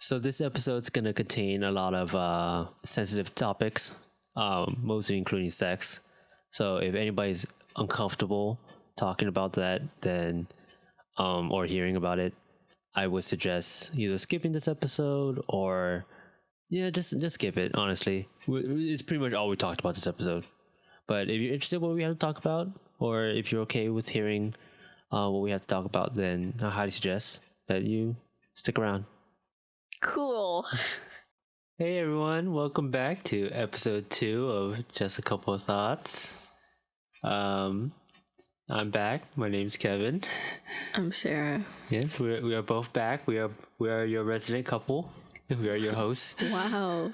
So this episode's gonna contain a lot of sensitive topics, mostly including sex. So if anybody's uncomfortable talking about that, then or hearing about it, I would suggest either skipping this episode or just skip it. Honestly, it's pretty much all we talked about this episode. But if you're interested in what we have to talk about, or if you're okay with hearing what we have to talk about, then I highly suggest that you stick around. Cool. Hey everyone, welcome back to episode 2 of Just a Couple of Thoughts. I'm back. My name's Kevin. I'm Sarah. Yes, we are both back. We are your resident couple. We are your hosts. Wow.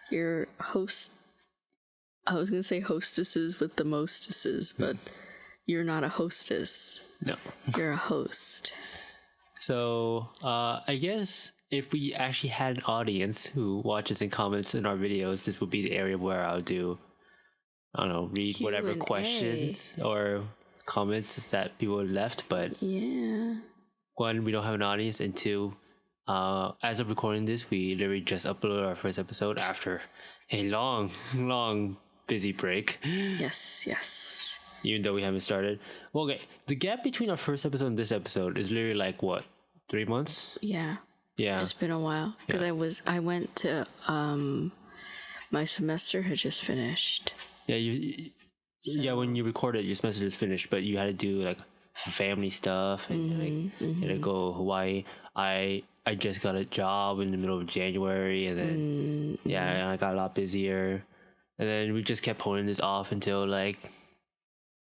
Your host. I was gonna say hostesses with the mostesses, but you're not a hostess. No. You're a host. So, I guess if we actually had an audience who watches and comments in our videos, this would be the area where I'll do, I don't know, read whatever Q&A. questions or comments that people left. But Yeah. one, we don't have an audience, and two, as of recording this, we literally just uploaded our first episode after a long busy break. Yes. Even though we haven't started. Well, okay, the gap between our first episode and this episode is literally like what, 3 months? Yeah. Yeah. It's been a while because I went to my semester had just finished. Yeah, when you recorded, your semester is finished, but you had to do like some family stuff and you had to go to Hawaii. I just got a job in the middle of January, and then I got a lot busier, and then we just kept pulling this off until like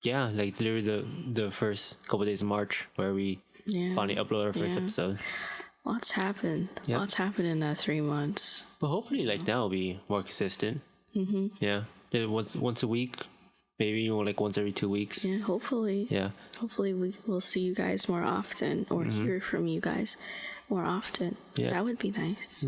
literally the first couple of days of March, where we finally uploaded our first episode. Lots happened. Yep. Lots happened in that 3 months. But hopefully, like now, it'll be more consistent. Yeah, once a week, maybe like once every 2 weeks. Yeah, hopefully. Yeah. Hopefully we will see you guys more often or hear from you guys more often. Yeah. That would be nice.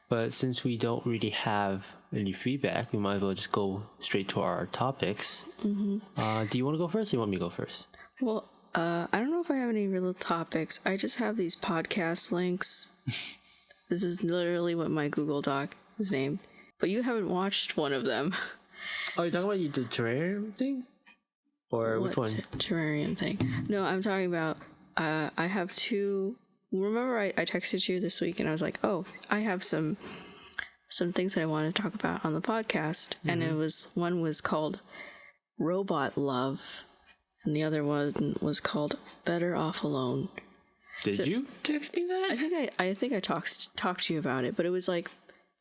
But since we don't really have any feedback, we might as well just go straight to our topics. Do you want to go first, or you want me to go first? Well, I don't know if I have any real topics. I just have these podcast links. This is literally what my Google Doc is named. But you haven't watched one of them. Oh, you're talking about the terrarium thing? Or which one? Terrarium thing. No, I'm talking about, I have two. Remember I texted you this week and I was like, oh, I have some things that I want to talk about on the podcast. And one was called Robot Love. And the other one was called Better Off Alone. Did you text me that? I think I talked to you about it, but it was like,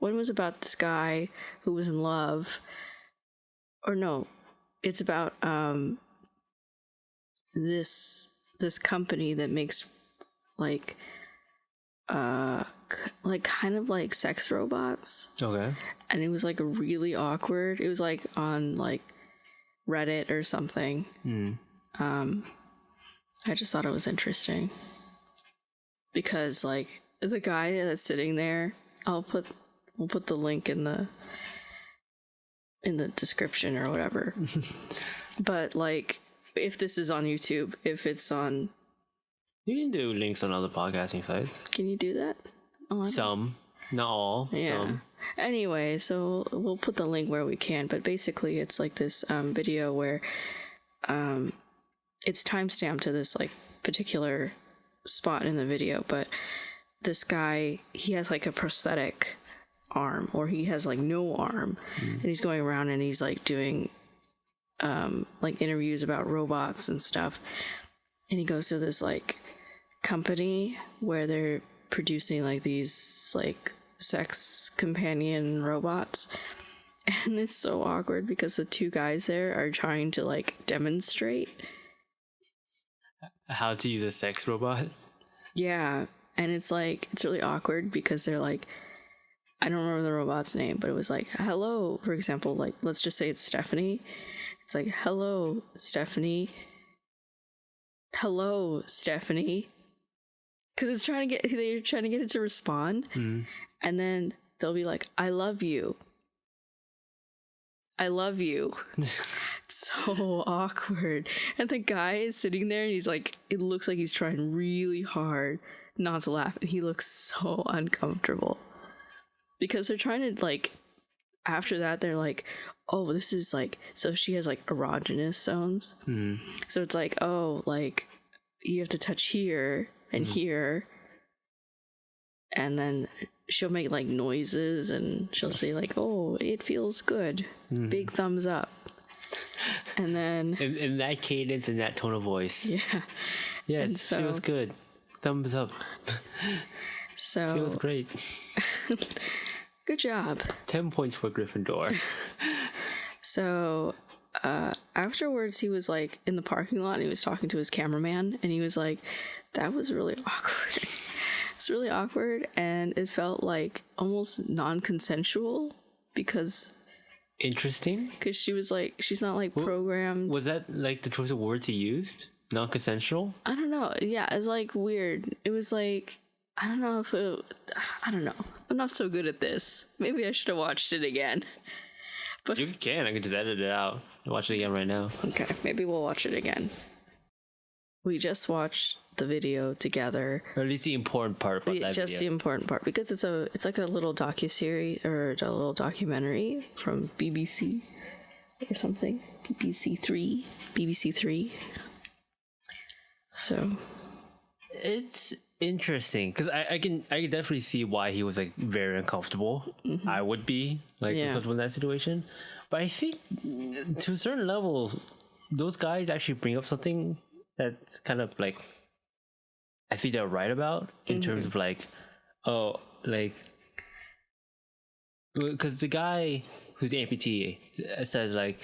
one was about this guy who was in love, or no, it's about this company that makes like kind of like sex robots. Okay. And it was like really awkward. It was like on like Reddit or something. I just thought it was interesting because like the guy that's sitting there, we'll put the link in the description or whatever. But like if this is on YouTube, if it's on, you can do links on other podcasting sites. Can you do that? Some, not all. Yeah. Some. Anyway, so we'll put the link where we can, but basically it's like this video where it's timestamped to this like particular spot in the video, but this guy, he has like a prosthetic arm, or he has like no arm, and he's going around and he's like doing like interviews about robots and stuff, and he goes to this like company where they're producing like these like sex companion robots, and it's so awkward because the two guys there are trying to like demonstrate how to use a sex robot. Yeah, and it's like it's really awkward because they're like, I don't remember the robot's name, but it was like, hello, for example, like let's just say it's Stephanie. It's like, hello Stephanie, because they're trying to get it to respond, and then they'll be like, I love you. So awkward. And the guy is sitting there and he's like, it looks like he's trying really hard not to laugh, and he looks so uncomfortable because they're trying to like. After that, they're like, "Oh, this is like." So she has like erogenous zones. So it's like, oh, like you have to touch here and here, and then she'll make like noises, and she'll say like, "Oh, it feels good, big thumbs up," and then in that cadence and that tone of voice, and it feels good, thumbs up, so feels great. Good job. 10 points for Gryffindor. So afterwards, he was like in the parking lot and he was talking to his cameraman, and he was like, that was really awkward. It's really awkward, and it felt like almost non-consensual because Interesting. she was like, she's not like programmed. Was that like the choice of words he used? Non-consensual? I don't know. Yeah, it's like weird. It was like, I don't know. I'm not so good at this. Maybe I should have watched it again. But You can. I can just edit it out. Watch it again right now. okay, maybe we'll watch it again. We just watched the video together. Or at least the important part about that Just the video. important part, because it's like a little docuseries or a little documentary from BBC or something. BBC Three. So It's interesting because I can definitely see why he was like very uncomfortable. I would be like uncomfortable in that situation, but I think to a certain level, those guys actually bring up something that's kind of like I think they're right about in terms of like, oh, like because the guy who's the amputee says like,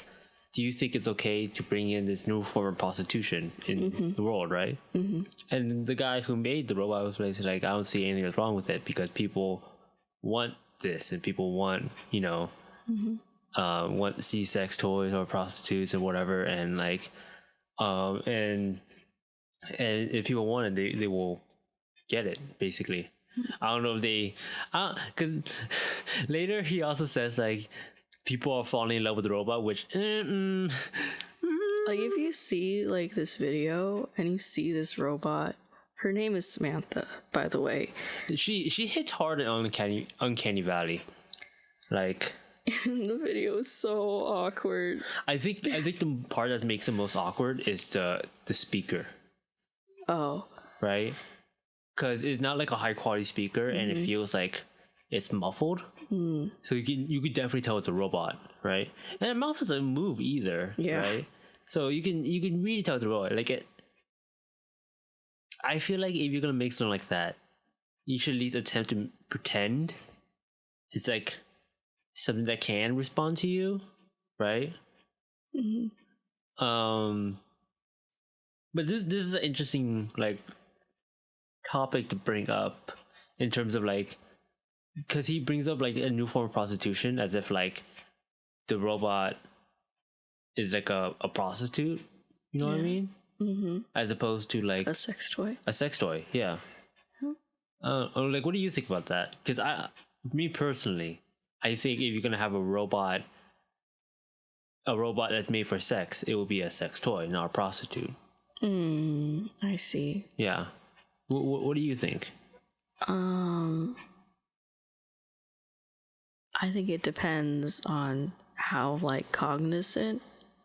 do you think it's okay to bring in this new form of prostitution in the world, right? And the guy who made the robot was like, I don't see anything that's wrong with it because people want this and people want, want to see sex toys or prostitutes or whatever, and like, and if people want it, they will get it, basically. I don't know if because later he also says like, people are falling in love with the robot, which like if you see like this video and you see this robot, her name is Samantha, by the way. she hits hard in Uncanny Valley. Like The video is so awkward. I think the part that makes it most awkward is the speaker, Oh. right? Because it's not like a high quality speaker, and it feels like it's muffled. So you could definitely tell it's a robot, right? And the mouth doesn't move either, right? So you can really tell it's a robot. Like I feel like if you're gonna make something like that, you should at least attempt to pretend it's like something that can respond to you, right? But this is an interesting like topic to bring up in terms of like, because he brings up like a new form of prostitution as if like the robot is like a prostitute, you know what I mean? As opposed to like A sex toy. a sex toy, yeah. Like, what do you think about that? Because me personally, I think if you're gonna have a robot that's made for sex, it will be a sex toy, not a prostitute. I see. Yeah. What do you think? I think it depends on how like cognizant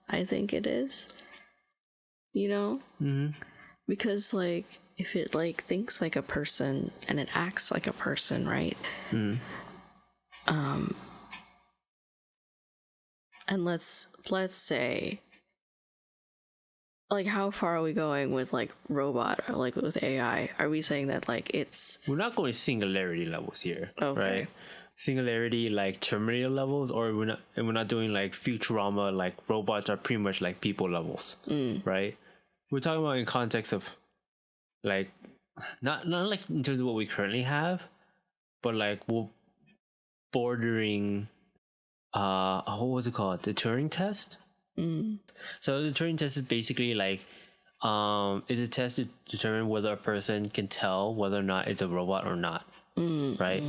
I think it is. Because like if it like thinks like a person and it acts like a person, right? And let's say, like, how far are we going with like robot, or like with AI? Are we saying that like it's We're not going singularity levels here, Okay. right? Singularity like Terminator levels, or we're not doing like Futurama, like robots are pretty much like people levels, right? We're talking about in context of like not like in terms of what we currently have, but like we're bordering what was it called, the Turing test. So the Turing test is basically like is a test to determine whether a person can tell whether or not it's a robot or not, right?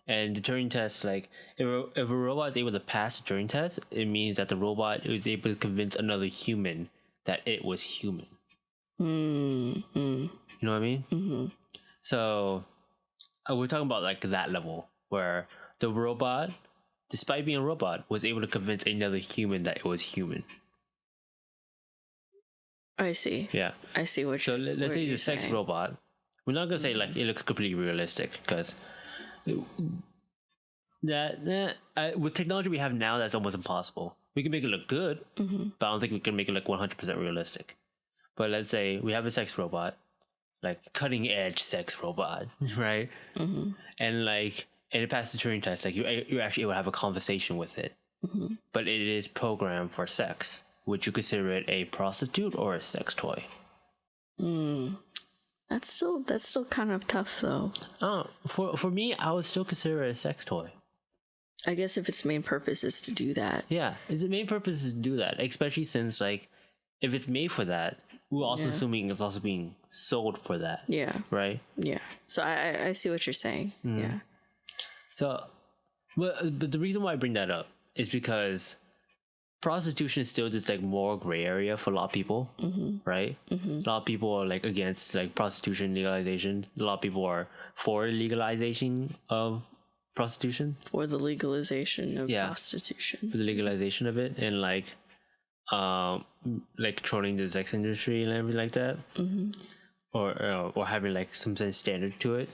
And the Turing test, like if a robot is able to pass the Turing test, it means that the robot is able to convince another human that it was human. You know what I mean? So we're talking about like that level where the robot, despite being a robot, was able to convince another human that it was human. I see. Yeah. I see what So you're let's say you're the sex saying. robot. We're not gonna say like it looks completely realistic because with technology we have now, that's almost impossible. We can make it look good, but I don't think we can make it look 100% realistic. But let's say we have a sex robot, like cutting edge sex robot, right? And like and it passes the Turing test. Like you're actually able to have a conversation with it, but it is programmed for sex. Would you consider it a prostitute or a sex toy? That's still kind of tough though. For me, I would still consider it a sex toy. I guess if its main purpose is to do that. Yeah, its main purpose is to do that, especially since like if it's made for that, we're also assuming it's also being sold for that. Yeah. Right? Yeah. So I see what you're saying. Yeah. So, but the reason why I bring that up is because prostitution is still this like more gray area for a lot of people, right? A lot of people are like against like prostitution legalization. A lot of people are for legalization of prostitution, For the legalization of prostitution. for the legalization of it, and like controlling the sex industry and everything like that, or having like some sense standard to it.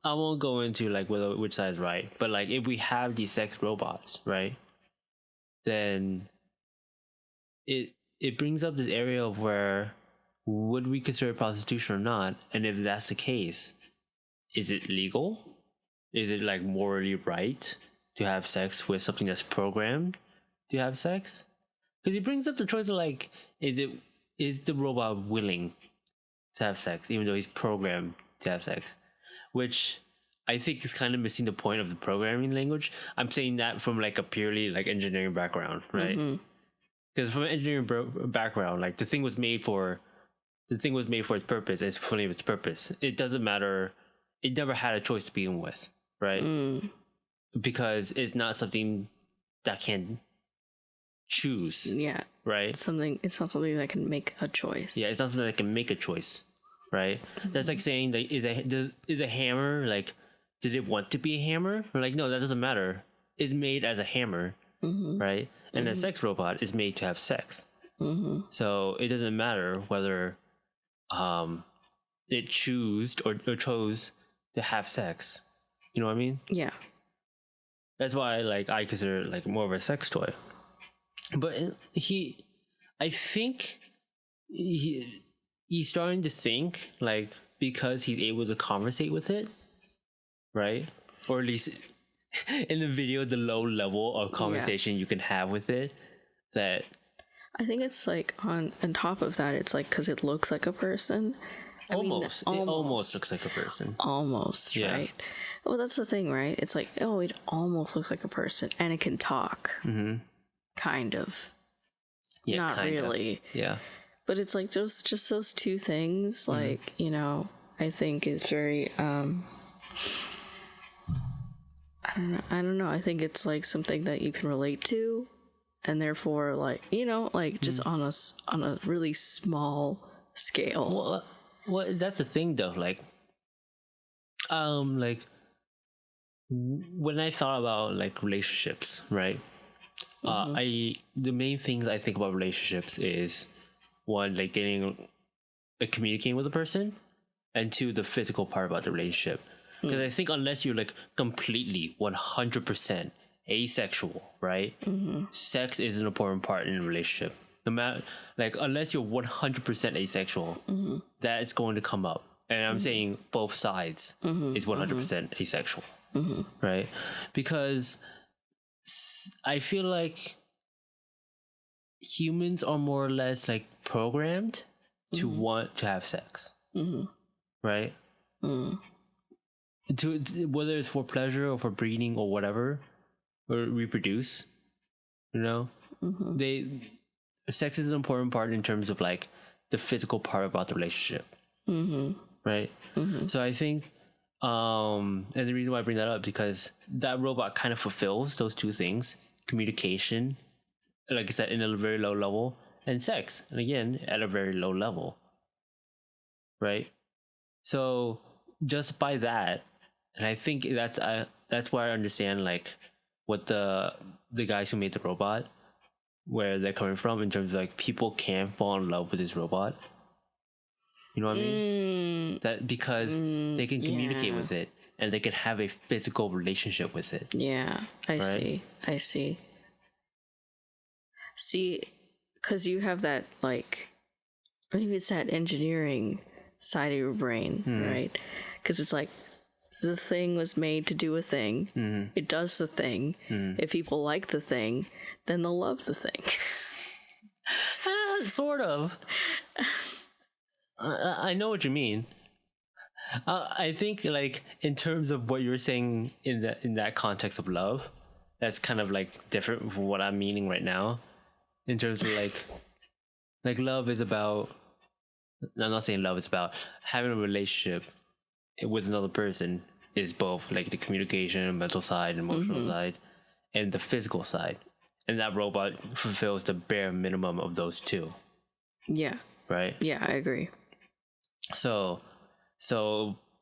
I won't go into like which side is right, but like if we have these sex robots, right, then it brings up this area of where would we consider prostitution or not, and if that's the case, is it legal? Is it like morally right to have sex with something that's programmed to have sex? Because it brings up the choice of like, is the robot willing to have sex even though he's programmed to have sex? Which I think is kind of missing the point of the programming language. I'm saying that from like a purely like engineering background, right? Because from an engineering background, like the thing was made for its purpose. It's fulfilling its purpose. It doesn't matter. It never had a choice to begin with, right? Because it's not something that can choose. Yeah. Right. It's not something that can make a choice. Yeah, it's not something that can make a choice. Right. That's like saying that is a hammer like, did it want to be a hammer? Or like, no, that doesn't matter. It's made as a hammer, right? And a sex robot is made to have sex. So it doesn't matter whether it chose to have sex. You know what I mean? Yeah. That's why like I consider it like more of a sex toy. But I think he's starting to think like because he's able to conversate with it, right? Or at least in the video, the low level of conversation you can have with it, that I think it's like on top of that, it's like because it looks like a person. it almost looks like a person. Almost, right? Well, that's the thing, right? It's like, oh, it almost looks like a person, and it can talk, kind of. Yeah, not kind really. Of. Yeah. But it's like those two things, like, you know, I think is very I don't know. I think it's like something that you can relate to, and therefore, like, you know, like just on a really small scale. Well, that's the thing though. Like when I thought about like relationships, right? The main things I think about relationships is one, like communicating with a person, and two, the physical part about the relationship. Because I think unless you're like completely 100% asexual, right? Sex is an important part in a relationship. No matter, like, unless you're 100% asexual, that is going to come up. And I'm saying both sides is 100% asexual, right? Because I feel like humans are more or less like programmed to want to have sex, right? To whether it's for pleasure or for breeding or whatever, or reproduce, you know, sex is an important part in terms of like the physical part about the relationship, right? So I think, and the reason why I bring that up because that robot kind of fulfills those two things: communication, like I said, in a very low level, and sex, and again at a very low level. right? So just by that, and I think that's why I understand like what the guys who made the robot, where they're coming from in terms of like people can fall in love with this robot. You know what I mean? That because they can communicate with it and they can have a physical relationship with it. Yeah, I see. See, because you have that, like, maybe it's that engineering side of your brain, right? Because it's like, the thing was made to do a thing. It does the thing. If people like the thing, then they'll love the thing. Sort of. I know what you mean. I think like in terms of what you're saying in that context of love, that's kind of like different from what I'm meaning right now. In terms of like love is about. I'm not saying love is about having a relationship with another person. Is both like the communication, mental side, emotional side, and the physical side, and that robot fulfills the bare minimum of those two. Yeah. Right. Yeah, I agree. So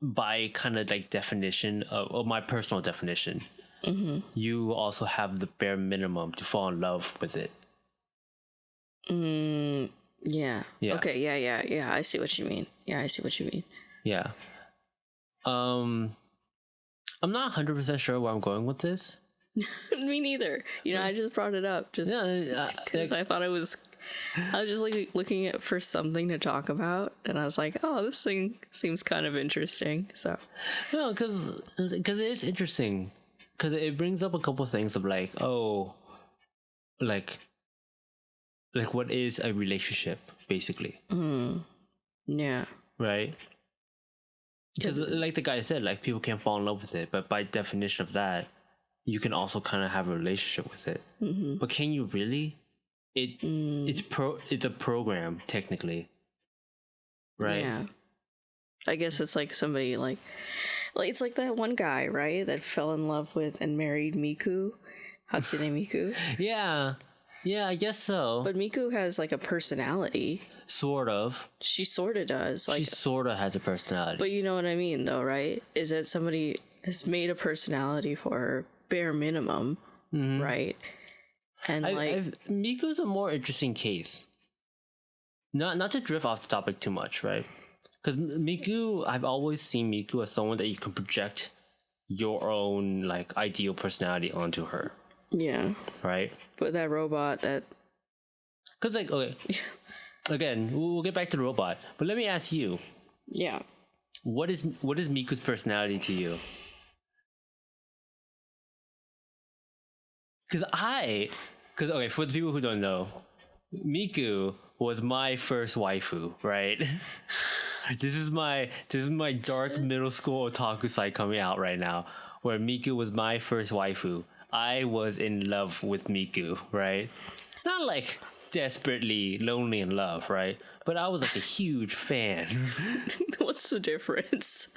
by kind of like definition of my personal definition, you also have the bare minimum to fall in love with it. Yeah. Okay. Yeah. I see what you mean. Yeah. I'm not 100% sure where I'm going with this. Me neither. I just brought it up just because I thought I was just like looking at for something to talk about, and I was like, oh, this thing seems kind of interesting. So no, because it is interesting, because it brings up a couple things of like, oh, like what is a relationship basically? Yeah. Right. Because like the guy said, like people can fall in love with it, but by definition of that, you can also kind of have a relationship with it. But can you really? It's a program technically, right? Yeah. I guess it's like somebody like it's like that one guy, right, that fell in love with and married Miku, Hatsune Miku. Yeah, I guess so. But Miku has like a personality. Sort of. She sort of does. Like, she sort of has a personality. But you know what I mean, though, right? Is that somebody has made a personality for her, bare minimum, right? And Miku's a more interesting case. Not to drift off the topic too much, right? Because Miku, I've always seen Miku as someone that you can project your own like ideal personality onto her. Yeah. Right. But that robot, because like okay. Again, we'll get back to the robot, but let me ask you. Yeah. What is Miku's personality to you? Because okay, for the people who don't know, Miku was my first waifu, right? This is my dark middle school otaku side coming out right now, where Miku was my first waifu. I was in love with Miku, right? Not like desperately lonely in love, right? But I was like a huge fan. What's the difference?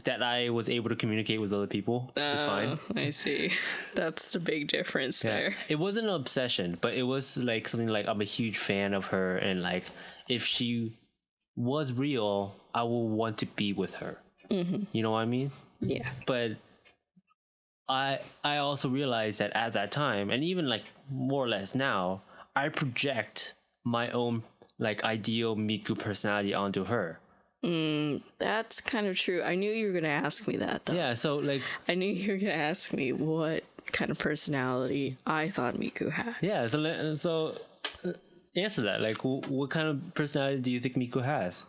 That I was able to communicate with other people just fine. I see. That's the big difference there. It wasn't an obsession, but it was like something like I'm a huge fan of her, and like if she was real, I will want to be with her. You know what I mean? Yeah. But I also realized that at that time, and even like more or less now, I project my own like ideal Miku personality onto her. That's kind of true. I knew you were going to ask me that, though. Yeah, so like I knew you were going to ask me what kind of personality I thought Miku had. Yeah, so answer that. Like, what kind of personality do you think Miku has?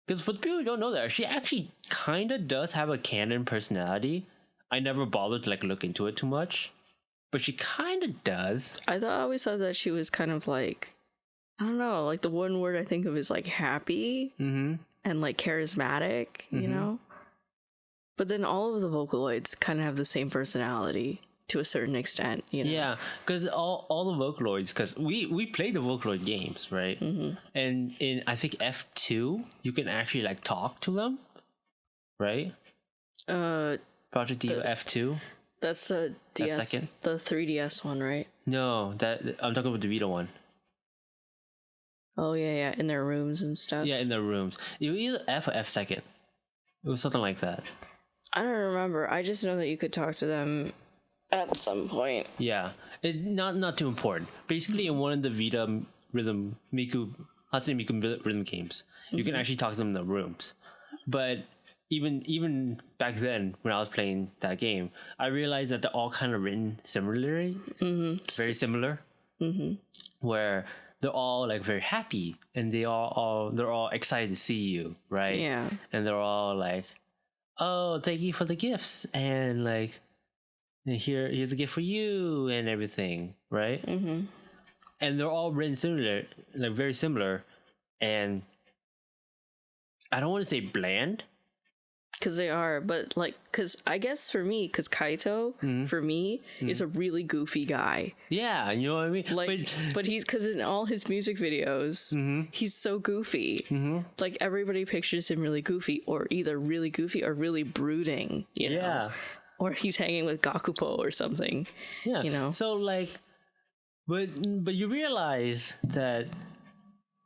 Because for the people who don't know that, she actually kind of does have a canon personality. I never bothered to like look into it too much, but she kind of does. I always thought that she was kind of like, I don't know, like the one word I think of is like happy and like charismatic, you know? But then all of the Vocaloids kind of have the same personality to a certain extent, you know? Yeah, because all the Vocaloids, because we play the Vocaloid games, right? And in, I think, F2, you can actually like talk to them, right? Project Diva F2. That's the DS, the 3DS one, right? No, that I'm talking about the Vita one. Oh yeah, in their rooms and stuff. Yeah, in their rooms. It was either F or F second. It was something like that. I don't remember. I just know that you could talk to them at some point. Yeah, not too important. Basically, in one of the Vita rhythm Hatsune Miku rhythm games, you can actually talk to them in the rooms. But even back then, when I was playing that game, I realized that they're all kind of written similarly, very similar. Where they're all like very happy and they're all excited to see you, right? Yeah. And they're all like, "Oh, thank you for the gifts," and like, here's a gift for you and everything, right? And they're all written similar, like very similar, and I don't want to say bland. Because they are, but like, because I guess for me, because Kaito, for me, is a really goofy guy. Yeah, you know what I mean? Like, but he's, because in all his music videos, he's so goofy. Like, everybody pictures him really goofy, or either really goofy or really brooding, you know? Yeah. Or he's hanging with Gakupo or something. Yeah. You know? So, like, but you realize that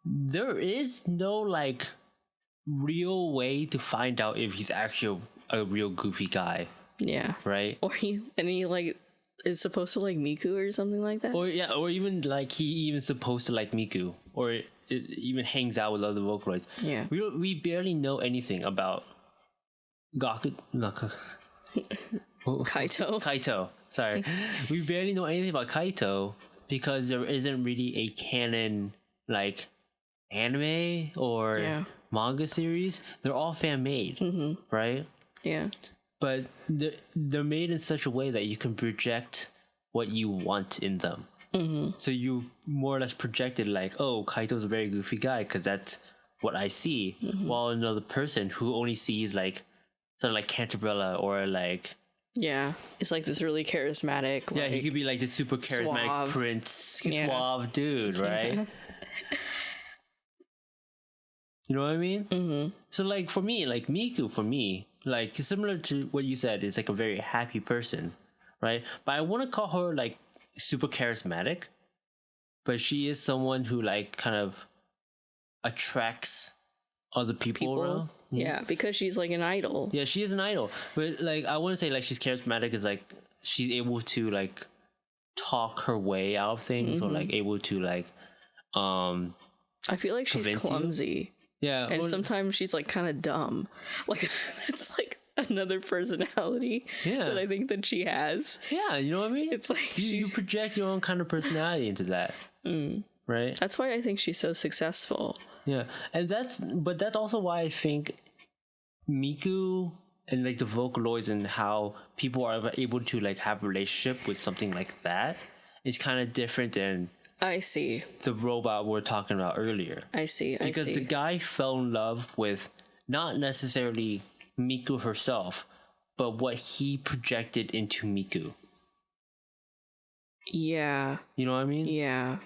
there is no, like, real way to find out if he's actually a real goofy guy. Yeah. Right? Or he like is supposed to like Miku or something like that. Or even like he even supposed to like Miku, or it even hangs out with other Vocaloids. Yeah. We barely know anything about Kaito. Sorry. We barely know anything about Kaito because there isn't really a canon like anime or manga series. They're all fan made, right? Yeah. But they're made in such a way that you can project what you want in them. So you more or less projected like, oh, Kaito's a very goofy guy because that's what I see. While another person who only sees like something like Cantabella or like it's like this really charismatic. Yeah, he could be like this super charismatic suave prince, suave dude, right? You know what I mean? So like for me, like Miku, like similar to what you said, is like a very happy person, right? But I want to call her like super charismatic, but she is someone who like kind of attracts other people around. Yeah, because she's like an idol. Yeah, she is an idol, but like I wouldn't say like she's charismatic. Is like she's able to like talk her way out of things, or like able to like I feel like she's clumsy. Yeah, and sometimes she's like kind of dumb. Like that's like another personality that I think that she has. Yeah, you know what I mean? It's like you project your own kind of personality into that, right? That's why I think she's so successful. Yeah, and that's also why I think Miku and like the Vocaloids and how people are able to like have a relationship with something like that is kind of different than I see the robot we were talking about earlier. I see because the guy fell in love with not necessarily Miku herself, but what he projected into Miku. Yeah. You know what I mean? Yeah.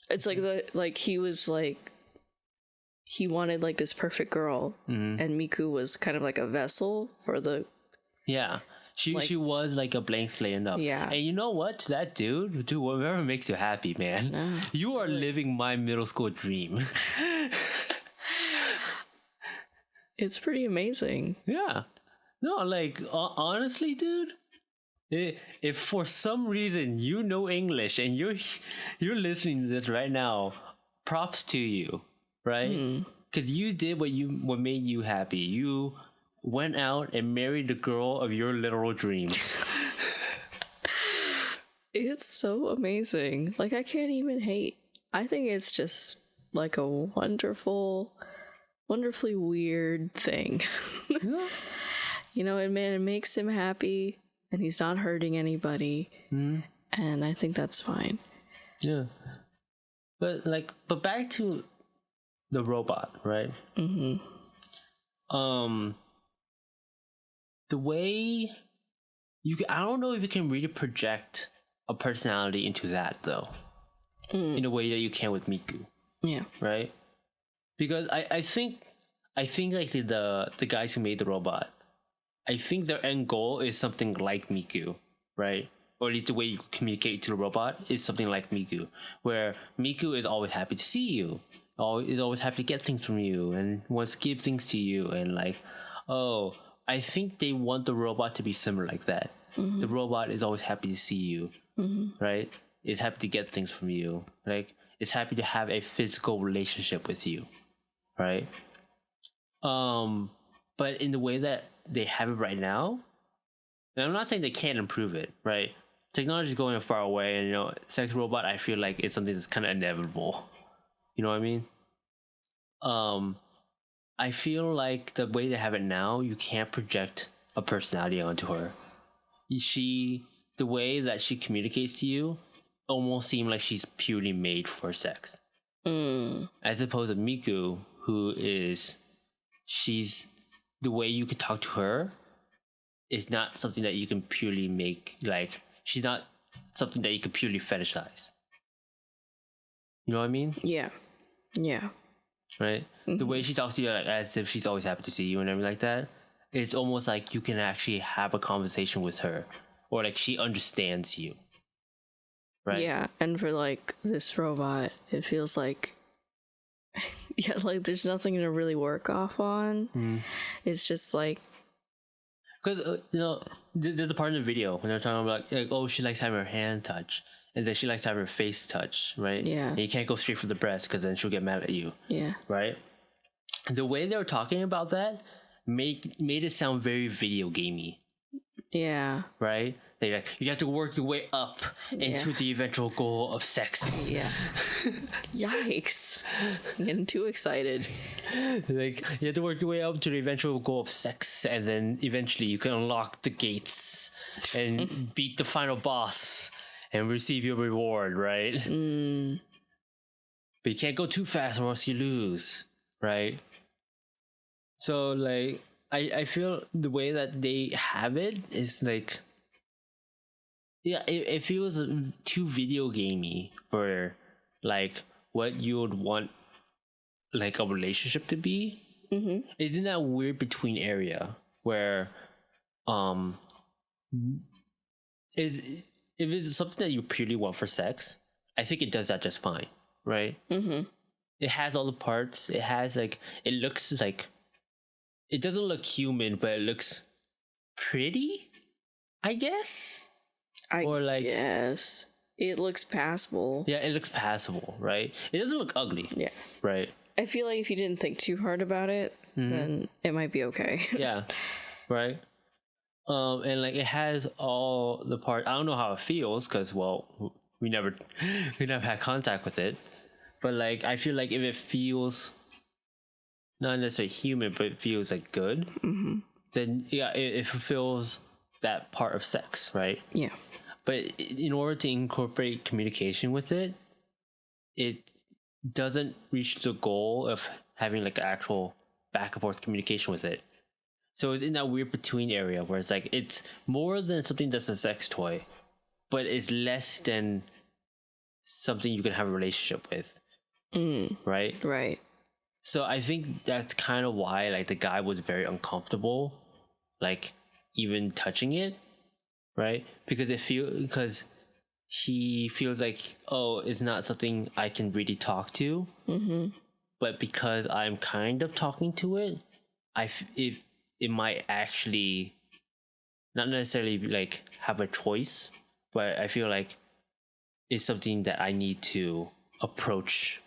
It's like he was like he wanted like this perfect girl, and Miku was kind of like a vessel for the. Yeah, she was like a blank slate enough. Yeah, and you know what? That dude, whatever makes you happy, man. You are living my middle school dream. It's pretty amazing. Yeah, no, like honestly, dude. If for some reason you know English and you're listening to this right now, props to you, right? Because you did what made you happy. You went out and married the girl of your literal dreams. It's so amazing. Like I can't even hate. I think it's just like a wonderfully weird thing. You know, it makes him happy. And he's not hurting anybody, and I think that's fine. Yeah, but back to the robot, right? The way I don't know if you can really project a personality into that though, in a way that you can with Miku. Yeah. Right. Because I think like the guys who made the robot, I think their end goal is something like Miku, right? or at least the way you communicate to the robot, is something like Miku, where Miku is always happy to see you, is always happy to get things from you, and wants to give things to you, and like, oh, I think they want the robot to be similar like that. The robot is always happy to see you, right? Is happy to get things from you, like, is happy to have a physical relationship with you, right? But in the way that they have it right now, and I'm not saying they can't improve it, right? Technology is going far away, and, you know, sex robot, I feel like it's something that's kind of inevitable. You know what I mean? I feel like the way they have it now, you can't project a personality onto her. The way that she communicates to you almost seems like she's purely made for sex. As opposed to Miku, the way you could talk to her is not something that you can purely make, like, she's not something that you can purely fetishize. You know what I mean? Yeah. Right? The way she talks to you, like, as if she's always happy to see you and everything like that, it's almost like you can actually have a conversation with her, or like she understands you. Right? Yeah, and for like this robot, it feels like, yeah, like there's nothing to really work off on. It's just like, because you know, there's a part in the video when they're talking about like, oh, she likes having her hand touch, and then she likes having her face touch, right? Yeah. And you can't go straight for the breast because then she'll get mad at you. Yeah. Right. The way they were talking about that made it sound very video gamey. Yeah. Right. They like, you have to work your way up into the eventual goal of sex. Yeah. Yikes. I'm getting too excited. Like, you have to work your way up to the eventual goal of sex, and then eventually you can unlock the gates and beat the final boss and receive your reward, right? But you can't go too fast or else you lose, right? So, like, I feel the way that they have it is like, yeah, it feels too video gamey for like what you would want like a relationship to be. Isn't that weird between area where if it's something that you purely want for sex, I think it does that just fine, right? It has all the parts. It has like, it looks like, it doesn't look human, but it looks pretty, I guess. Yes, it looks passable. Yeah, it looks passable, right? It doesn't look ugly. Yeah. Right. I feel like if you didn't think too hard about it, then it might be okay. Yeah. Right. And like it has all the parts. I don't know how it feels because, well, we never had contact with it. But like, I feel like if it feels not necessarily human, but it feels like good, then yeah, it fulfills that part of sex, right? Yeah. But in order to incorporate communication with it, it doesn't reach the goal of having like actual back and forth communication with it. So it's in that weird between area where it's like, it's more than something that's a sex toy, but it's less than something you can have a relationship with. Right? Right. So I think that's kind of why like the guy was very uncomfortable, like even touching it, right? Because he feels like, oh, it's not something I can really talk to. But because I'm kind of talking to it, it might actually not necessarily like have a choice, but I feel like it's something that I need to approach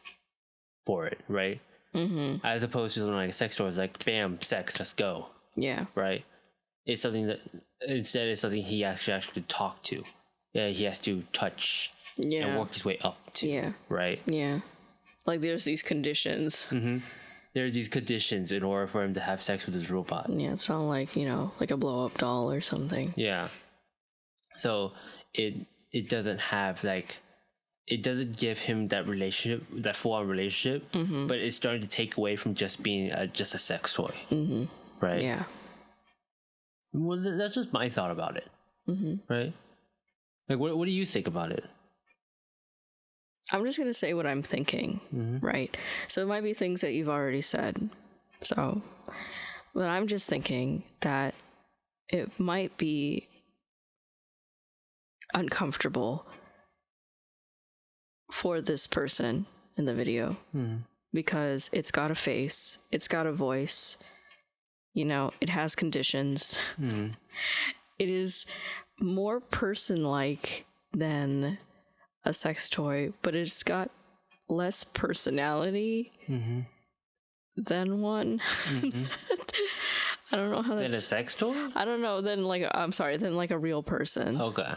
for it, right? As opposed to something like a sex toy, it's like, bam, sex, let's go. Yeah. Right? It's something that instead it's something he actually talk to. Yeah, he has to touch and work his way up to. Yeah. Right? Yeah. Like there's these conditions. There's these conditions in order for him to have sex with his robot. Yeah, it's not like, you know, like a blow up doll or something. Yeah. So it doesn't have like, it doesn't give him that relationship, that full-on relationship, but it's starting to take away from just being just a sex toy. Right? Yeah. Well, that's just my thought about it. Right? Like, what do you think about it? I'm just going to say what I'm thinking, right? So it might be things that you've already said. So, but I'm just thinking that it might be uncomfortable for this person in the video because it's got a face, it's got a voice, you know, it has conditions. It is more person-like than a sex toy, but it's got less personality than one. I don't know how that's... Than a sex toy? I don't know, than like a real person. Okay.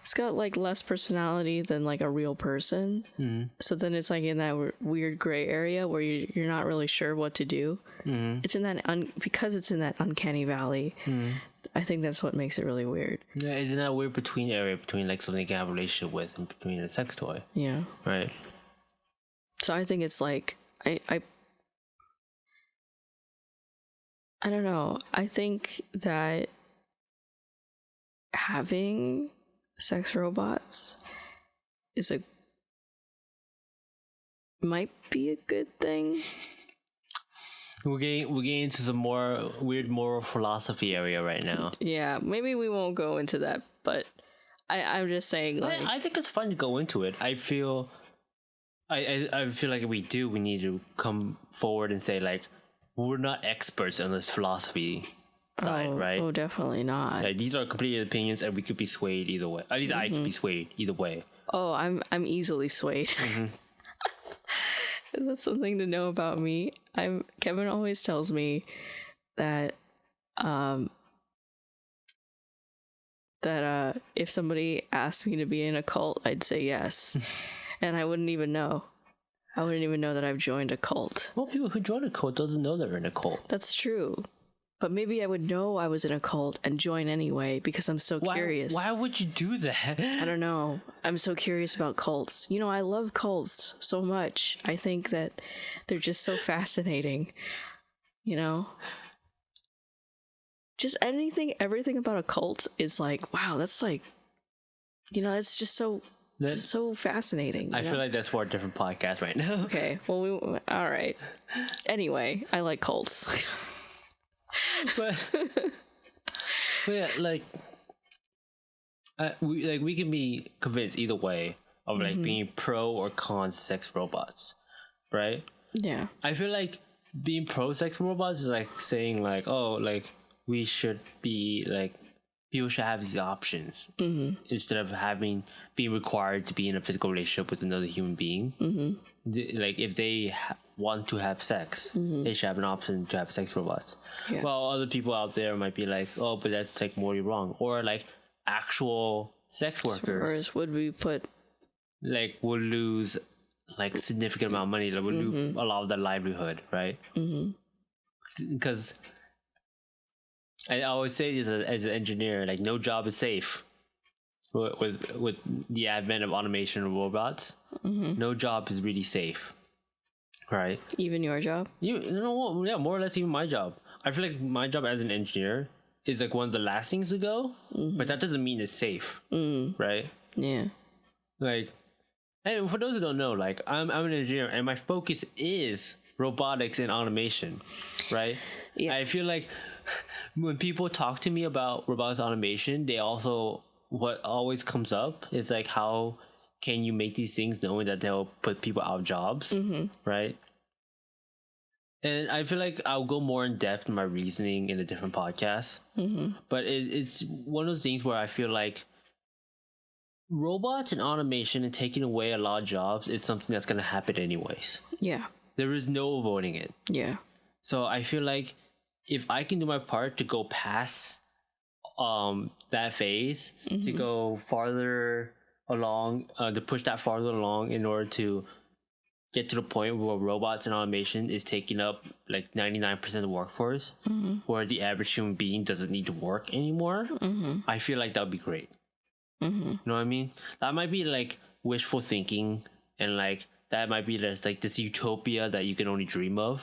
It's got like less personality than like a real person. So then it's like in that weird gray area where you're not really sure what to do. It's in that because it's in that uncanny valley. I think that's what makes it really weird. Yeah, isn't that weird between like something you can have a relationship with and between a sex toy? Yeah. Right. So I think it's like I don't know. I think that having sex robots might be a good thing. We're getting into some more weird moral philosophy area right now. Yeah, maybe we won't go into that, but I'm just saying, like, I think it's fun to go into it. I feel like if we do, we need to come forward and say, like, we're not experts on this philosophy side, right? Oh, definitely not. Like, these are complete opinions, and we could be swayed either way. At least I could be swayed either way. Oh, I'm easily swayed. That's something to know about me. Kevin always tells me that if somebody asked me to be in a cult, I'd say yes. And I wouldn't even know. I wouldn't even know that I've joined a cult. Well, people who join a cult doesn't know they're in a cult. That's true. But maybe I would know I was in a cult and join anyway because I'm so curious. Why would you do that? I don't know. I'm so curious about cults. You know, I love cults so much. I think that they're just so fascinating. You know? Just everything about a cult is like, wow, that's like, you know, it's just so fascinating. I feel like that's for a different podcast right now. Okay, well, all right. Anyway, I like cults. but yeah, like, we can be convinced either way of like being pro or con sex robots, right? Yeah. I feel like being pro sex robots is like saying like, oh, like we should be like, people should have these options instead of being required to be in a physical relationship with another human being. Like if they want to have sex, they should have an option to have sex robots. Yeah. While other people out there might be like, oh, but that's like morally wrong. Or like actual sex workers would would lose like significant amount of money. Like would lose a lot of their livelihood, right? Because I always say this as an engineer, like no job is safe. With the advent of automation and robots, no job is really safe, right? Even your job? Yeah, more or less even my job. I feel like my job as an engineer is like one of the last things to go, but that doesn't mean it's safe, right? Yeah. Like, and for those who don't know, like I'm an engineer and my focus is robotics and automation, right? Yeah. I feel like when people talk to me about robotics automation, what always comes up is like, how can you make these things knowing that they'll put people out of jobs, right? And I feel like I'll go more in depth in my reasoning in a different podcast. But it's one of those things where I feel like robots and automation and taking away a lot of jobs is something that's going to happen anyways. Yeah. There is no avoiding it. Yeah. So I feel like if I can do my part to go past that phase, to go farther along, to push that farther along in order to get to the point where robots and automation is taking up like 99% of the workforce, where the average human being doesn't need to work anymore, I feel like that would be great. You know what I mean? That might be like wishful thinking, and like that might be just like this utopia that you can only dream of.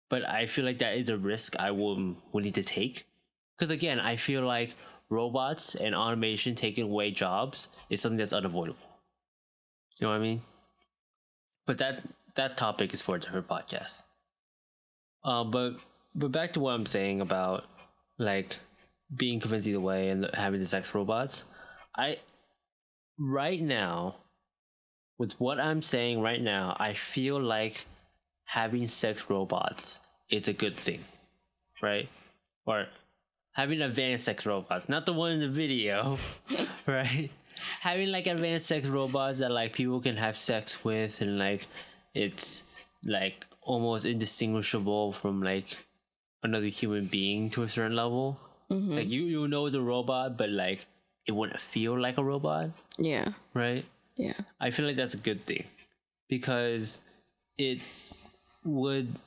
But I feel like that is a risk I will need to take. Because again, I feel like robots and automation taking away jobs is something that's unavoidable. You know what I mean? But that topic is for a different podcast. But back to what I'm saying about like being convinced either way and having the sex robots. right now, with what I'm saying right now, I feel like having sex robots is a good thing, right? Or having advanced sex robots, not the one in the video, right? Having like advanced sex robots that like people can have sex with, and like it's like almost indistinguishable from like another human being to a certain level. Like you know it's a robot, but like it wouldn't feel like a robot, Yeah. right? Yeah. I feel like that's a good thing because it would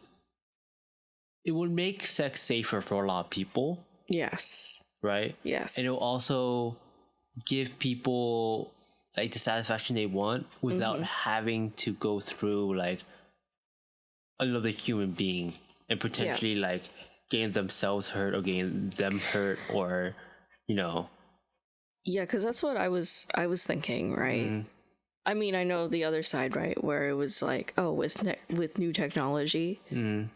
make sex safer for a lot of people, Yes. right? Yes. And it'll also give people like the satisfaction they want without having to go through like another human being and potentially like getting themselves hurt or getting them hurt, or you know. Yeah, because that's what I was thinking, right? I mean, I know the other side, right, where it was like, oh, with new technology, you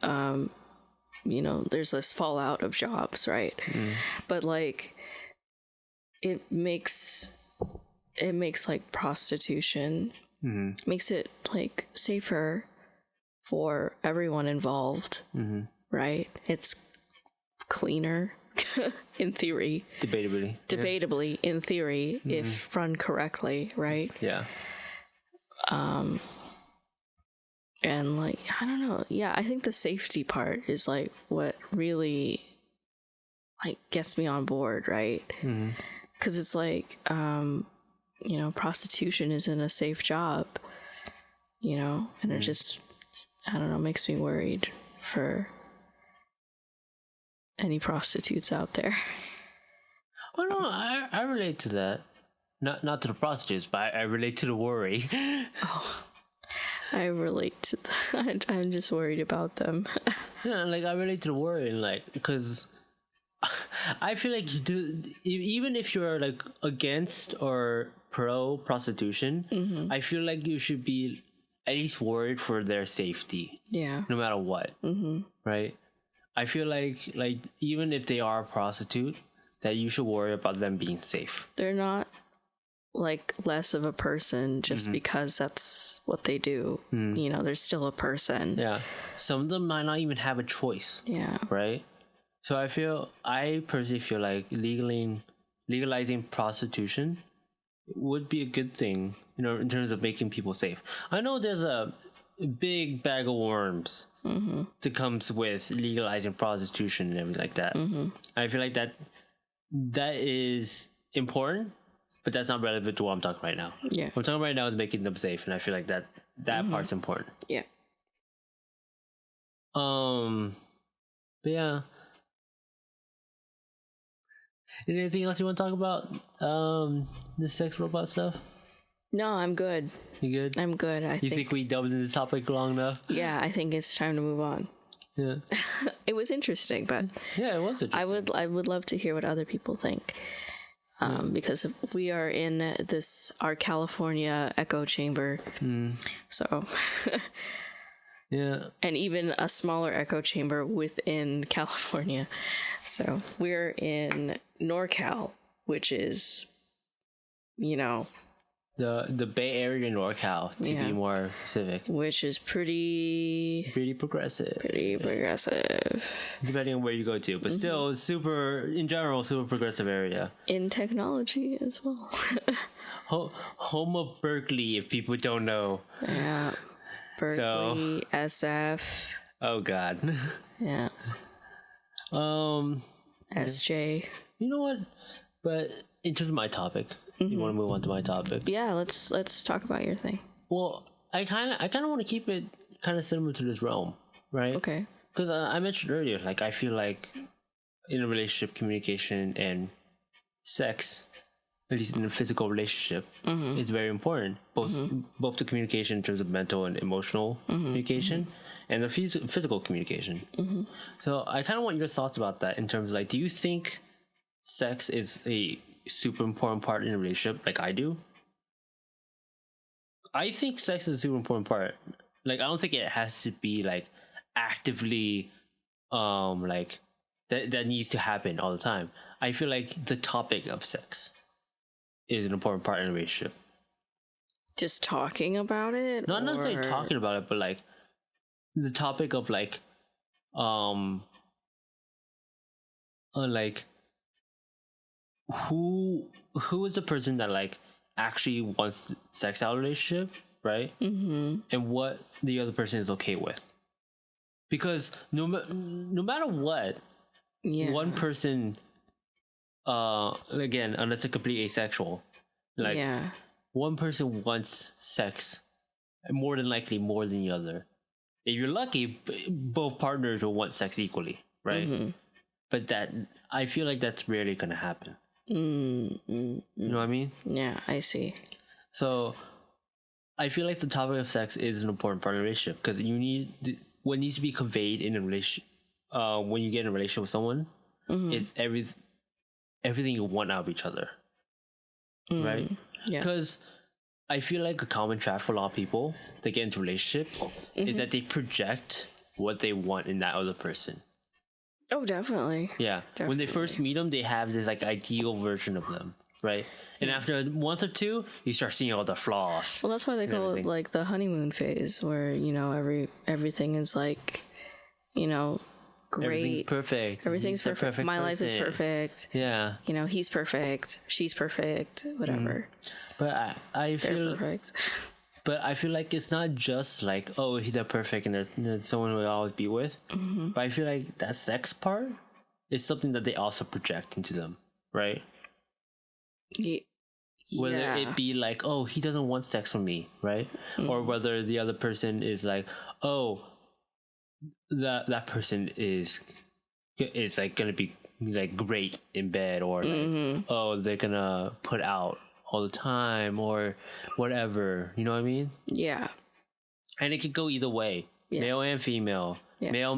know, there's this fallout of jobs, right? But like, it makes like prostitution, makes it like safer for everyone involved, right? It's cleaner in theory, debatably in theory, if run correctly, right? Yeah. And like, I don't know, yeah, I think the safety part is like what really like gets me on board, right? Because it's like, you know, prostitution isn't a safe job, you know, and it just, I don't know, makes me worried for any prostitutes out there. Oh no, I relate to that. Not to the prostitutes, but I relate to the worry. I relate to that. I'm just worried about them. Yeah, like I relate to the worry, like because I feel like even if you're like against or pro prostitution, I feel like you should be at least worried for their safety. Yeah. No matter what, right? I feel like even if they are a prostitute, that you should worry about them being safe. They're not like less of a person just because that's what they do. You know, they're still a person. Yeah. Some of them might not even have a choice. Yeah. Right? So I personally feel like legalizing prostitution would be a good thing, you know, in terms of making people safe. I know there's a big bag of worms that comes with legalizing prostitution and everything like that. I feel like that is important, but that's not relevant to what I'm talking right now. Yeah. What I'm talking right now is making them safe, and I feel like that part's important. Yeah. But yeah. Is there anything else you want to talk about? The sex robot stuff? No, I'm good. You good? I'm good. You think we delved into this topic long enough? Yeah, I think it's time to move on. Yeah. It was interesting, but yeah, it was interesting. I would love to hear what other people think. Because we are in our California echo chamber. So yeah. And even a smaller echo chamber within California. So we're in NorCal, which is, you know, the Bay Area NorCal, to be more specific. Which is pretty progressive. Depending on where you go to, but still super progressive area. In technology as well. Home of Berkeley, if people don't know. Yeah. Berkeley, SF. Oh God. Yeah. SJ. You know what? But in terms of my topic, you want to move on to my topic? Yeah, let's talk about your thing. Well, I kind of want to keep it kind of similar to this realm, right? Okay. Because I mentioned earlier, like I feel like in a relationship, communication and sex, at least in a physical relationship, is very important. Both the communication in terms of mental and emotional communication, and the physical communication. So I kind of want your thoughts about that in terms of like, do you think sex is a super important part in a relationship, like I do? I think sex is a super important part. Like I don't think it has to be like actively, like that needs to happen all the time. I feel like the topic of sex is an important part in a relationship. Just talking about it? Not necessarily talking about it, but like the topic of like like who is the person that like actually wants sex out of a relationship, right? Mm-hmm. And what the other person is okay with. Because no matter what, one person, again, unless it's completely asexual, like one person wants sex more than likely more than the other. If you're lucky, both partners will want sex equally, right? Mm-hmm. But that, I feel like that's rarely gonna happen. You know what I mean? Yeah, I see. So I feel like the topic of sex is an important part of a relationship, because you need what needs to be conveyed in a relationship. When you get in a relationship with someone, it's everything you want out of each other, right? Because I feel like a common trap for a lot of people that get into relationships is that they project what they want in that other person. Oh, definitely. Yeah. Definitely. When they first meet them, they have this like ideal version of them, right? And after a month or two, you start seeing all the flaws. Well, that's why they call it like the honeymoon phase, where, you know, everything is like, you know, great. Everything's perfect. Everything's perfect. My life is perfect. Yeah. You know, he's perfect. She's perfect. Whatever. But I feel perfect. But I feel like it's not just like, oh, they're perfect and they're someone we'll always be with. But I feel like that sex part is something that they also project into them, right? Yeah. Whether it be like, oh, he doesn't want sex from me, right? Or whether the other person is like, oh, that person is like gonna be like great in bed, or like, oh, they're gonna put out all the time, or whatever, you know what I mean? Yeah. And it could go either way. Male and female. Male,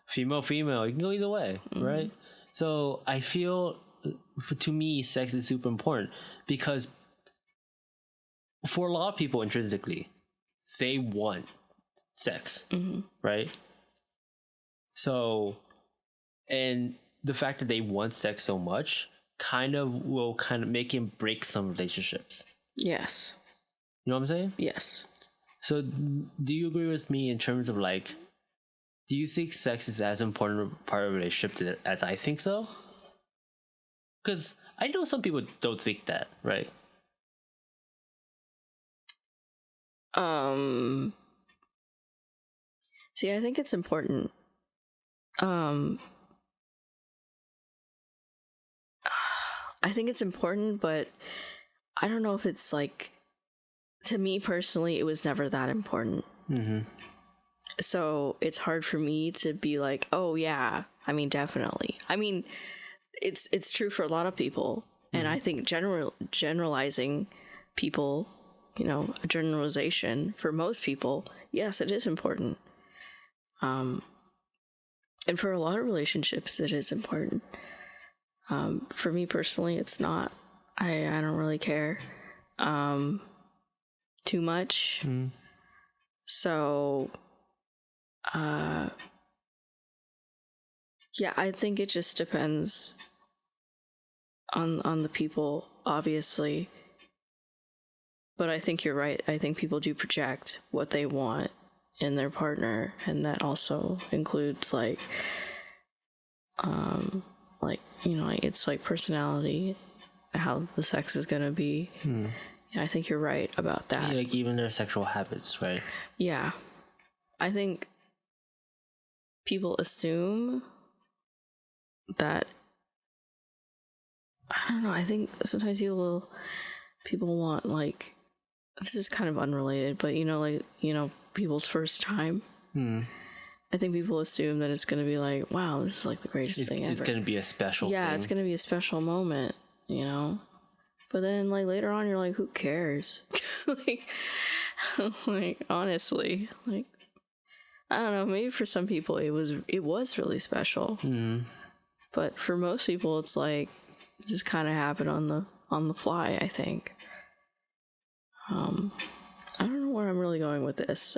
female. You can go either way, right? So I feel, to me, sex is super important, because for a lot of people intrinsically, they want sex, right? So, and the fact that they want sex so much will make him break some relationships. Yes. You know what I'm saying? Yes. So do you agree with me in terms of like, do you think sex is as important a part of a relationship as I think so? Because I know some people don't think that, right? See, I think it's important. I think it's important, but I don't know if it's like, to me personally, it was never that important. So it's hard for me to be like, oh yeah, I mean, definitely. I mean, it's true for a lot of people, and I think generalizing people, you know, a generalization for most people, yes, it is important. And for a lot of relationships, it is important. For me personally, it's not. I don't really care too much. So, yeah, I think it just depends on the people, obviously. But I think you're right. I think people do project what they want in their partner, and that also includes like you know, like, it's like personality, how the sex is gonna be. Yeah, I think you're right about that. Yeah, like even their sexual habits, right? Yeah, I think people assume that, I don't know, I think sometimes people want, like, this is kind of unrelated, but you know, like, you know, people's first time. I think people assume that it's going to be like, wow, this is like the greatest thing ever. It's going to be a special thing. Yeah, it's going to be a special moment, you know? But then, like, later on, you're like, who cares? like, honestly, like, I don't know, maybe for some people it was really special. But for most people, it's like, it just kind of happened on the fly, I think. I don't know where I'm really going with this.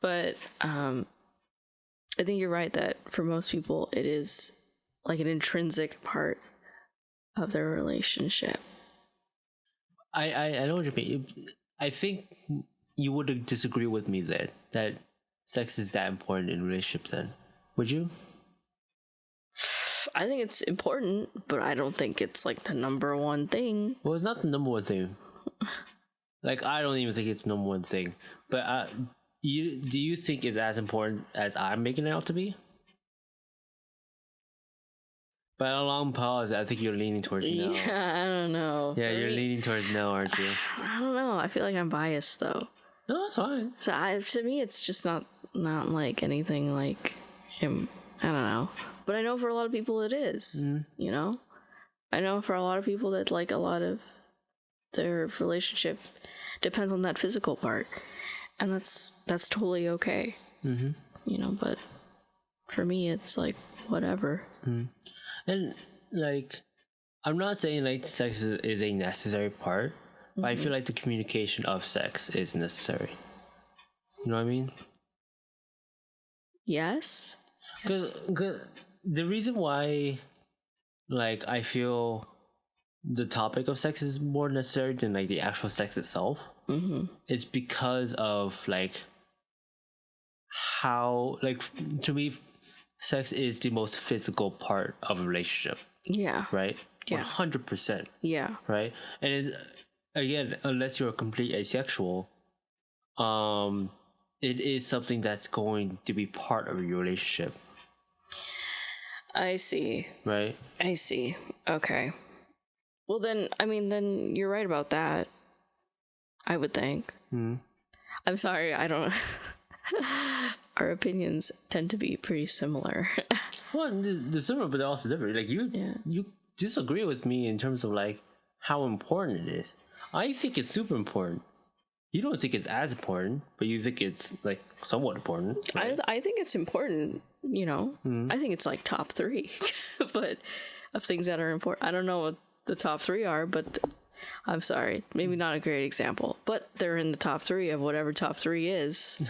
But I think you're right that for most people it is like an intrinsic part of their relationship. I know what you mean. I think you would disagree with me then that sex is that important in relationships. Then, would you? I think it's important, but I don't think it's like the number one thing. Well, it's not the number one thing. Like, I don't even think it's the number one thing. But do you think it's as important as I'm making it out to be? By a long pause, I think you're leaning towards no. Yeah, I don't know. Yeah, you're leaning towards no, aren't you? I don't know. I feel like I'm biased though. No, that's fine. So to me, it's just not like anything like him. I don't know. But I know for a lot of people it is. You know, I know for a lot of people that like a lot of their relationship depends on that physical part, and that's totally okay. You know, but for me, it's like whatever. And like, I'm not saying like sex is a necessary part, but I feel like the communication of sex is necessary. You know what I mean? Yes. Because the reason why, like, I feel the topic of sex is more necessary than like the actual sex itself is because of like how, like, to me, sex is the most physical part of a relationship. Yeah. Right? Yeah. 100%. Yeah. Right? And again, unless you're a complete asexual, it is something that's going to be part of your relationship. I see. Right? I see. Okay. Well, then, I mean, then you're right about that. I would think. I'm sorry, I don't... Our opinions tend to be pretty similar. Well, they're similar, but they're also different. Like, you disagree with me in terms of, like, how important it is. I think it's super important. You don't think it's as important, but you think it's, like, somewhat important. Right? I think it's important, you know. I think it's, like, top 3. But of things that are important. I don't know what the top 3 are, but... I'm sorry, maybe not a great example, but they're in the top 3 of whatever top 3 is.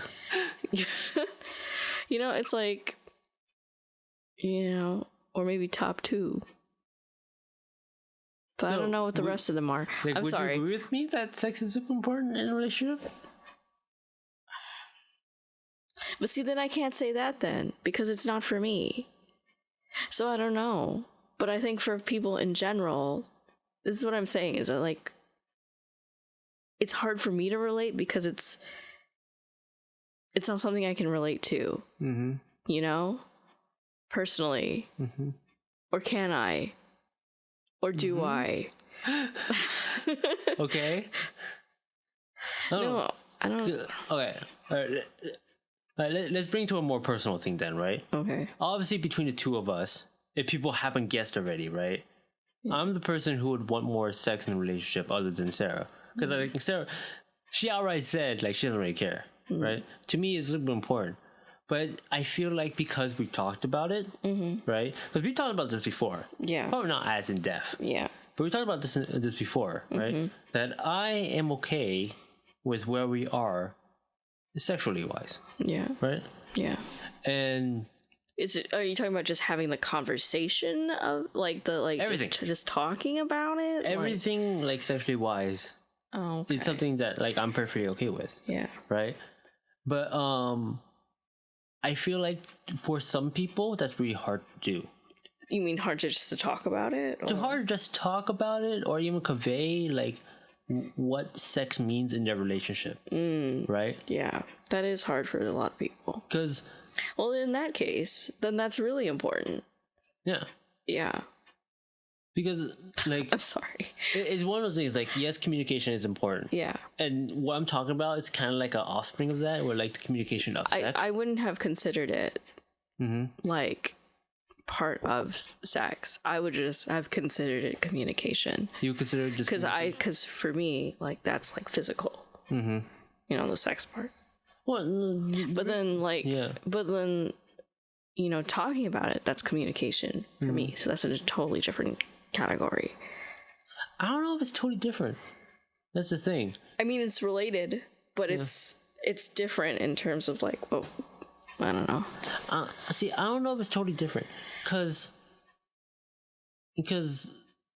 You know, it's like, you know, or maybe top 2. But so I don't know what the rest of them are. Like, I'm sorry. Would you agree with me that sex is super important in a relationship? But see, then I can't say that then, because it's not for me. So I don't know. But I think for people in general... This is what I'm saying, is that, like, it's hard for me to relate because it's not something I can relate to, you know, personally. Or can I? Or do I? Okay. No, I don't. Okay. All right. Let's bring to a more personal thing then, right? Okay. Obviously, between the two of us, if people haven't guessed already, right? Yeah. I'm the person who would want more sex in a relationship other than Sarah. Because like Sarah, she outright said like she doesn't really care, right? To me, it's super important. But I feel like because we talked about it, right? Because we talked about this before. Yeah. Probably not as in depth. Yeah. But we talked about this before, right? That I am okay with where we are sexually wise. Yeah. Right? Yeah. And... Are you talking about just having the conversation of like the like everything. Just talking about it? Everything like sexually wise. Oh, okay. It's something that like I'm perfectly okay with. Yeah. Right? But I feel like for some people that's really hard to do. You mean hard just to talk about it? Or? Too hard to just talk about it or even convey like what sex means in their relationship. Right? Yeah. That is hard for a lot of people. Because well, in that case, then that's really important. Yeah. Yeah. Because, like... I'm sorry. It's one of those things, like, yes, communication is important. Yeah. And what I'm talking about is kind of like an offspring of that, or like the communication of sex. I wouldn't have considered it, like, part of sex. I would just have considered it communication. You consider it just... Because for me, like, that's, like, physical. You know, the sex part. Well, but then, like, but then, you know, talking about it, that's communication for me. So that's a totally different category. I don't know if it's totally different. That's the thing. I mean, it's related, but it's different in terms of, like, well, I don't know. See, I don't know if it's totally different. Because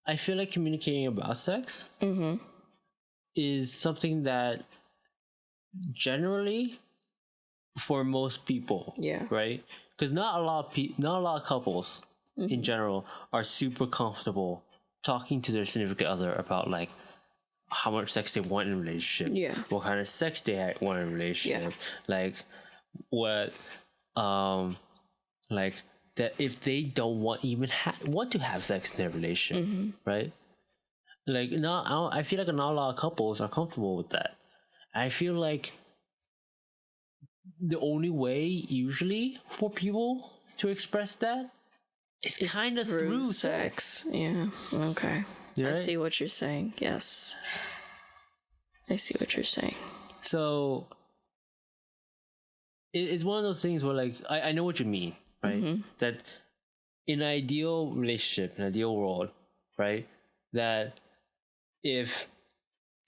I feel like communicating about sex is something that generally for most people, Yeah. right? Because not a lot of couples in general are super comfortable talking to their significant other about like how much sex they want in a relationship, Yeah. what kind of sex they want in a relationship, like what like that if they don't want to have sex in their relationship, right? Like I feel like not a lot of couples are comfortable with that. I feel like the only way usually for people to express that is kind of through sex. Yeah. Okay. Right? I see what you're saying. Yes. I see what you're saying. So it's one of those things where like I know what you mean, right? That in an ideal relationship, in an ideal world, right? That if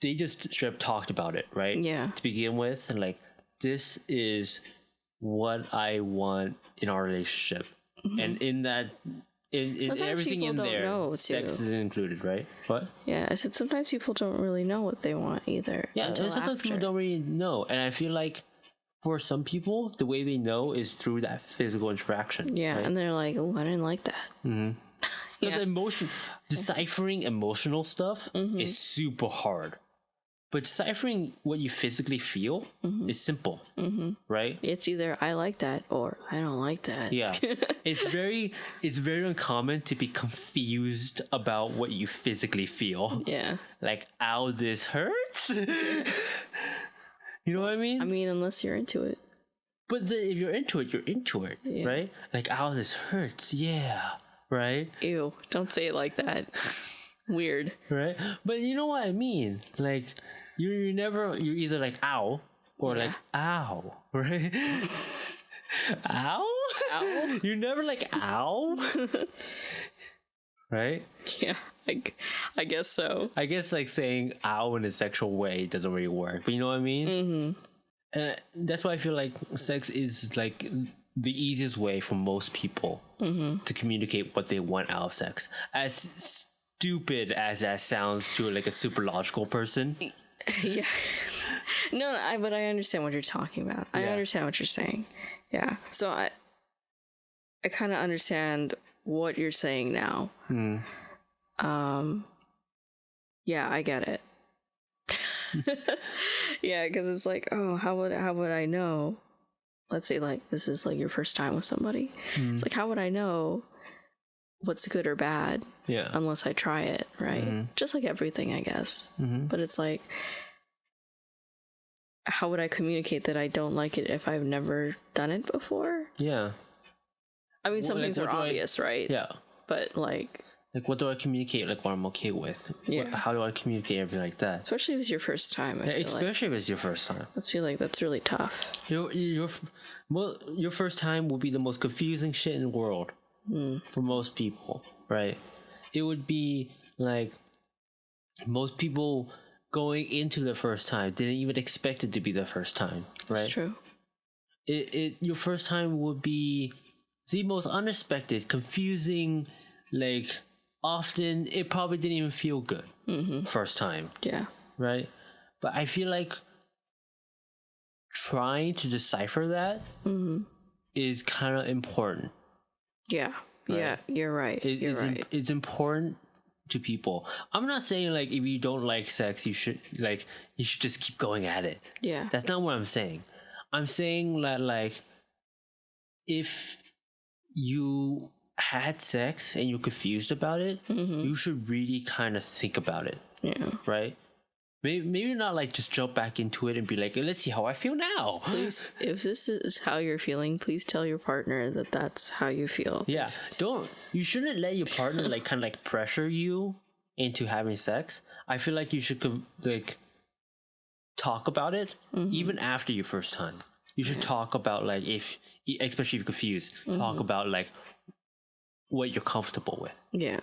they just straight up talked about it, right? Yeah. To begin with, and like this is what I want in our relationship, and in that, in everything in there, sex is included, right? What? Yeah, I said sometimes people don't really know what they want either. Yeah, and sometimes people don't really know, and I feel like for some people, the way they know is through that physical interaction. Yeah, right? and they're like, "Oh, I didn't like that." Because deciphering emotional stuff is super hard. But deciphering what you physically feel is simple, right? It's either I like that or I don't like that. Yeah, it's very uncommon to be confused about what you physically feel. Yeah. Like, ow, this hurts. You know what I mean? I mean, unless you're into it. But if you're into it, you're into it, right? Like, ow, this hurts. Yeah, right? Ew! Don't say it like that. Weird. Right? But you know what I mean? Like, you're either like ow or like ow, right? Ow? Ow? You're never like ow? Right? Yeah, I guess so. I guess like saying ow in a sexual way doesn't really work, but you know what I mean? And that's why I feel like sex is like the easiest way for most people to communicate what they want out of sex. As stupid as that sounds to like a super logical person. Yeah. No, but I understand what you're talking about. I understand what you're saying. Yeah. So I kind of understand what you're saying now. Yeah, I get it. Yeah, because it's like, oh, how would I know? Let's say like this is like your first time with somebody. It's like, how would I know what's good or bad? Yeah. Unless I try it, right? Just like everything, I guess. But it's like, how would I communicate that I don't like it if I've never done it before? Yeah. I mean, some things are obvious, right? Yeah. But like, what do I communicate? Like what I'm okay with? Yeah. How do I communicate everything like that? Especially if it's your first time. Especially if it's your first time. I feel like that's really tough. Your first time will be the most confusing shit in the world for most people, right? It would be like most people going into the first time didn't even expect it to be the first time, right? It's true. Your first time would be the most unexpected, confusing, like often it probably didn't even feel good first time. Yeah. Right? But I feel like trying to decipher that is kind of important. Yeah. Right? Yeah, you're right. It's important to people. I'm not saying like if you don't like sex, you should just keep going at it. Yeah. That's not what I'm saying. I'm saying that like if you had sex and you're confused about it, you should really kind of think about it. Yeah. Right? Maybe not like just jump back into it and be like, let's see how I feel now. Please, if this is how you're feeling, please tell your partner that that's how you feel. Yeah. You shouldn't let your partner like kind of like pressure you into having sex. I feel like you should like talk about it even after your first time. You should talk about like especially if you're confused, talk about like what you're comfortable with. Yeah.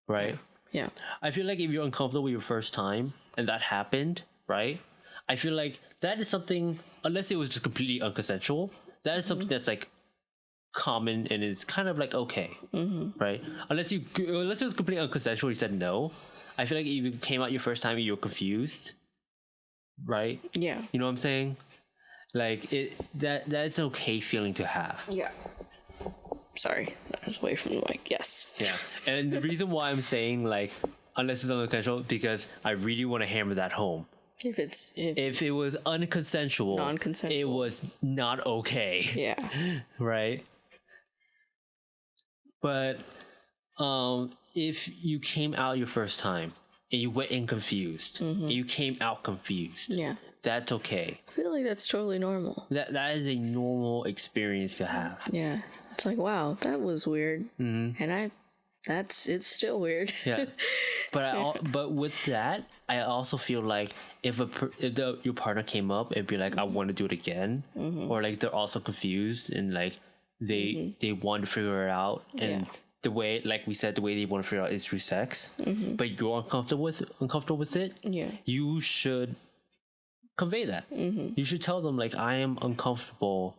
Right? Yeah. I feel like if you're uncomfortable with your first time and that happened, right? I feel like that is something, unless it was just completely unconsensual, that is something that's like common and it's kind of like okay, right? Unless it was completely unconsensual, you said no. I feel like if you came out your first time and you were confused, right? Yeah. You know what I'm saying? Like that's an okay feeling to have. Yeah. Sorry, I was away from the mic. Yes. Yeah. And the reason why I'm saying like unless it's unconsensual, because I really want to hammer that home. If it was unconsensual, non-consensual, it was not okay. Yeah. Right? But if you came out your first time and you went in confused, and you came out confused, yeah, that's okay. I feel like that's totally normal. That is a normal experience to have. Yeah. It's like, wow, that was weird. And it's still weird. Yeah. But with that, I also feel like if your partner came up and be like, I want to do it again, or like they're also confused and like they want to figure it out, and the way, like we said, the way they want to figure it out is through sex, but you're uncomfortable with it, you should convey that. You should tell them like, I am uncomfortable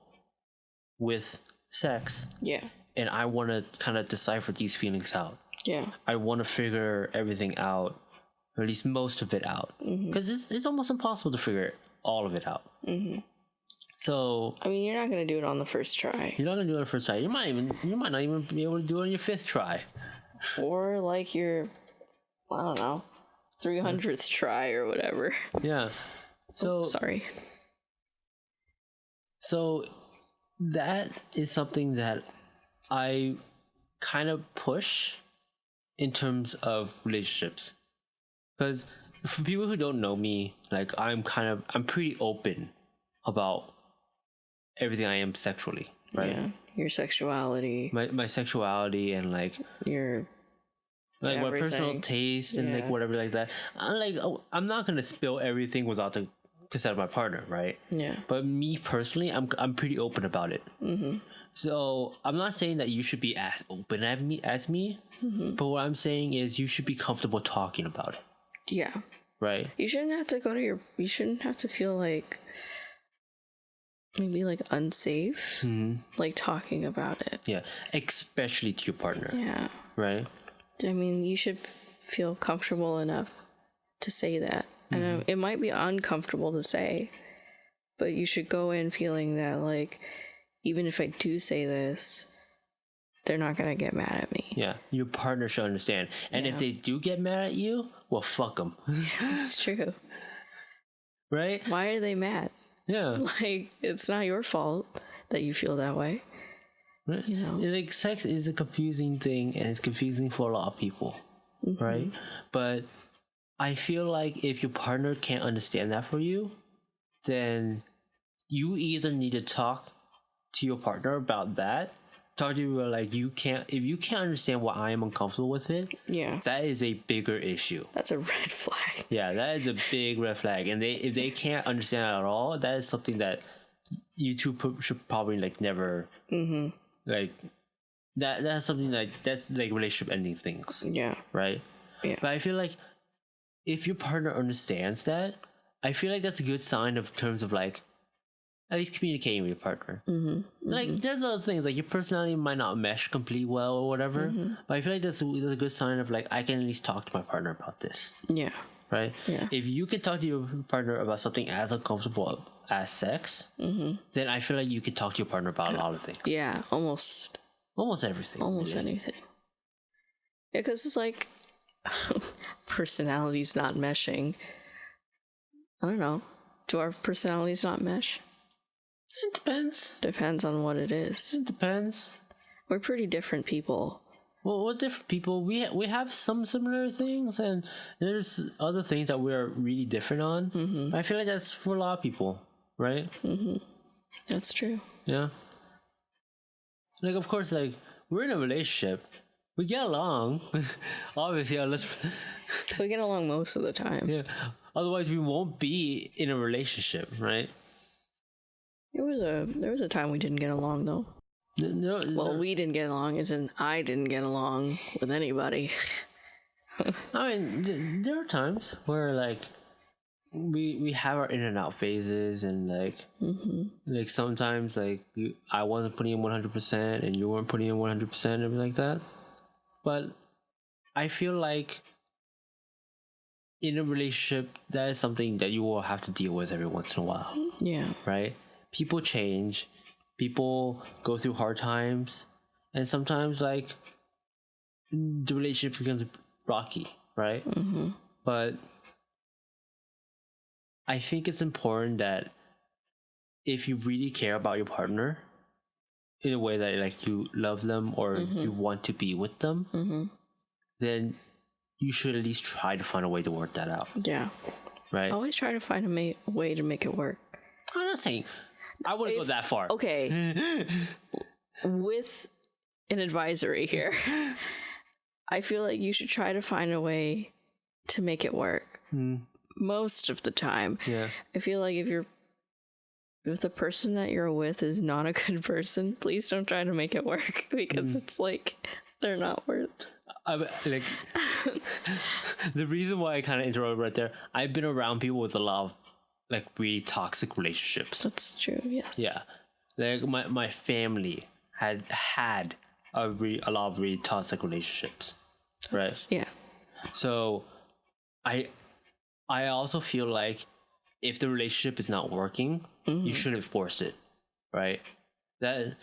with sex, and I want to kind of decipher these feelings out. I want to figure everything out, or at least most of it out, because it's almost impossible to figure all of it out. So I mean, you're not gonna do it on the first try. You're not gonna do it on the first try. You might not even be able to do it on your 5th try, or like your, I don't know, 300th try or whatever. Yeah. So sorry. So that is something that I kind of push in terms of relationships, because for people who don't know me, like I'm pretty open about everything I am sexually, right? Yeah, your sexuality, my sexuality, and like your like my personal taste and like whatever like that. I'm not gonna spill everything without the consent of my partner, right? Yeah. But me personally, I'm pretty open about it. So I'm not saying that you should be as open as me, but what I'm saying is you should be comfortable talking about it. Yeah. Right. You shouldn't have to you shouldn't have to feel like maybe like unsafe, like talking about it. Yeah, especially to your partner. Yeah. Right. I mean, you should feel comfortable enough to say that. I know it might be uncomfortable to say, but you should go in feeling that like, even if I do say this, they're not gonna get mad at me. Yeah, your partner should understand. And if they do get mad at you, well, fuck them. Yeah, it's true. Right? Why are they mad? Yeah. Like, it's not your fault that you feel that way. Right. You know? Like, sex is a confusing thing, and it's confusing for a lot of people. Right? But I feel like if your partner can't understand that for you, then you either need to talk to your partner about that. Talk to you like, if you can't understand why I am uncomfortable with it, that is a bigger issue. That's a red flag. Yeah, that is a big red flag. And if they can't understand that at all, that is something that you two should probably like never like that's something that's like relationship ending things. Yeah. Right? Yeah. But I feel like if your partner understands that, I feel like that's a good sign of terms of like at least communicating with your partner. Like, there's other things, like your personality might not mesh completely well or whatever, but I feel like that's a good sign of like, I can at least talk to my partner about this. Yeah. Right? Yeah. If you can talk to your partner about something as uncomfortable as sex, then I feel like you can talk to your partner about a lot of things. Yeah, almost everything. Almost anything. Yeah, because it's like, personalities not meshing. I don't know. Do our personalities not mesh? It depends. Depends on what it is. It depends. We're pretty different people. Well, we're different people. We have some similar things, and there's other things that we're really different on. I feel like that's for a lot of people, right? That's true. Yeah. Like, of course, like, we're in a relationship. We get along. Obviously, unless... we get along most of the time. Yeah. Otherwise, we won't be in a relationship, right? There was a time we didn't get along, though. Well, we didn't get along, as in I didn't get along with anybody. I mean, there are times where, like, we have our in and out phases, and like, like sometimes like I wasn't putting in 100% and you weren't putting in 100%, everything like that. But I feel like in a relationship, that is something that you will have to deal with every once in a while, Yeah. right? People change, people go through hard times, and sometimes like the relationship becomes rocky, right? Mm-hmm. But I think it's important that if you really care about your partner in a way that like you love them or you want to be with them, then you should at least try to find a way to work that out. Yeah. Right? Always try to find a way to make it work. I'm not saying I wouldn't go that far. Okay. With an advisory here, I feel like you should try to find a way to make it work. Most of the time. Yeah. I feel like if the person that you're with is not a good person, please don't try to make it work, because it's like they're not worth. Like the reason why I kind of interrupted right there, I've been around people with a lot of like really toxic relationships. That's true. Yes. Yeah, like my family had a lot of really toxic relationships, right? Yeah. So I also feel like if the relationship is not working, you shouldn't force it, right? That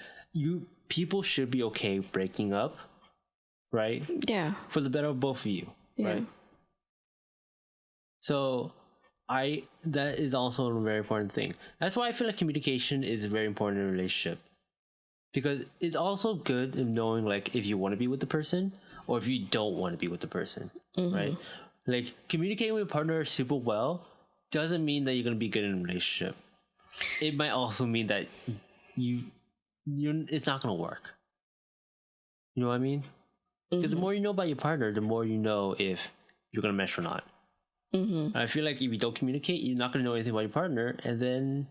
people should be okay breaking up, right? Yeah. For the better of both of you, right? So that is also a very important thing. That's why I feel like communication is very important in a relationship, because it's also good in knowing like if you want to be with the person or if you don't want to be with the person, right? Like communicating with your partner super well doesn't mean that you're going to be good in a relationship. It might also mean that it's not going to work. You know what I mean? Because the more you know about your partner, the more you know if you're going to mesh or not. I feel like if you don't communicate, you're not going to know anything about your partner, and then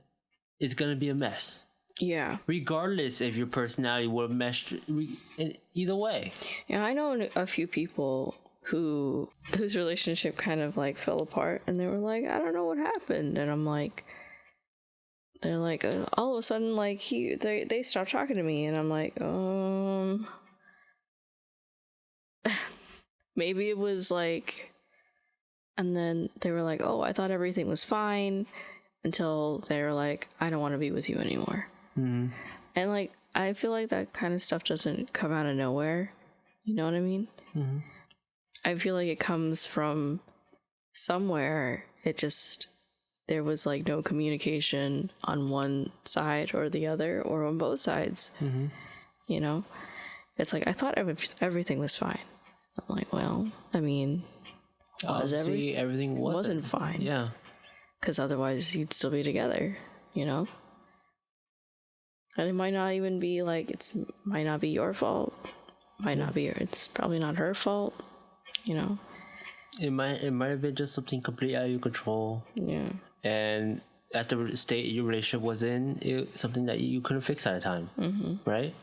it's going to be a mess. Yeah. Regardless if your personality would have meshed in either way. Yeah, I know a few people whose relationship kind of like fell apart, and they were like, I don't know what happened, and I'm like, they're like, all of a sudden like they stopped talking to me, and I'm like, maybe it was like, and then they were like, oh, I thought everything was fine, until they were like, I don't want to be with you anymore. And like, I feel like that kind of stuff doesn't come out of nowhere, you know what I mean? I feel like it comes from somewhere. There was like no communication on one side or the other, or on both sides. You know, it's like, I thought everything was fine. I'm like, well, I mean, everything wasn't fine. Yeah, because otherwise you'd still be together, you know. And it might not even be like, might not be your fault. It's probably not her fault. You know, it might have been just something completely out of your control. Yeah. And at the state your relationship was in, something that you couldn't fix at a time, right?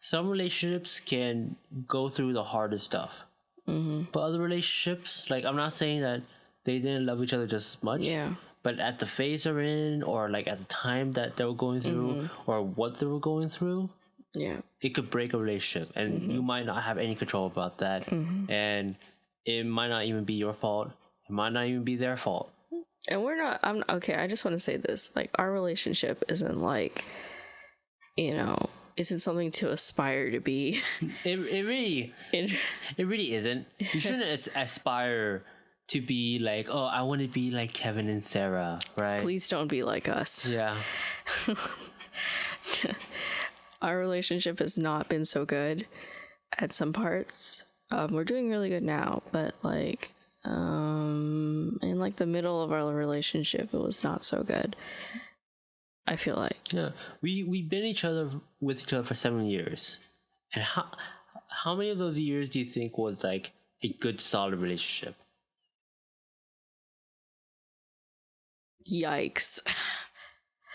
Some relationships can go through the hardest stuff, but other relationships, like, I'm not saying that they didn't love each other just as much. Yeah. But at the phase they're in, or like at the time that they were going through, or what they were going through, yeah, it could break a relationship, and you might not have any control about that, and it might not even be your fault. It might not even be their fault. And I just want to say this, like, our relationship isn't like, you know, isn't something to aspire to be. It really isn't. You shouldn't aspire to be like, oh, I want to be like Kevin and Sarah, right? Please don't be like us. Yeah. Our relationship has not been so good at some parts. We're doing really good now, but like, in like the middle of our relationship, it was not so good, I feel like. Yeah. We've been with each other for 7 years. And how many of those years do you think was like a good, solid relationship? Yikes.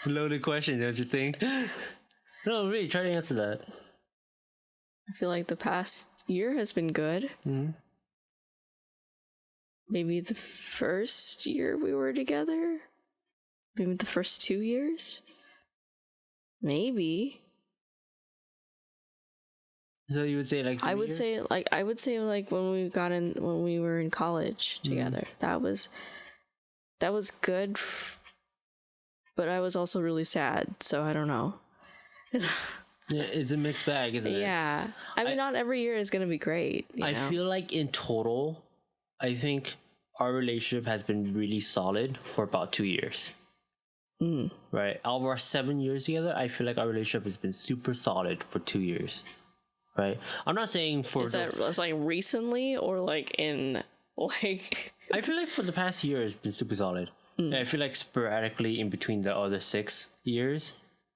Loaded question, don't you think? No, really, try to answer that. I feel like the past year has been good. Maybe the first year we were together? Maybe the first 2 years? Maybe. So you would say like 3 I would years? say like when we were in college together. That was good, but I was also really sad, so I don't know. Yeah, it's a mixed bag, isn't it? Yeah. I mean, not every year is going to be great. I feel like in total, I think our relationship has been really solid for about 2 years. Right? Out of our 7 years together, I feel like our relationship has been super solid for 2 years. Right? I'm not saying for... That's like recently or like in like... I feel like for the past year, it's been super solid. I feel like sporadically in between the other 6 years,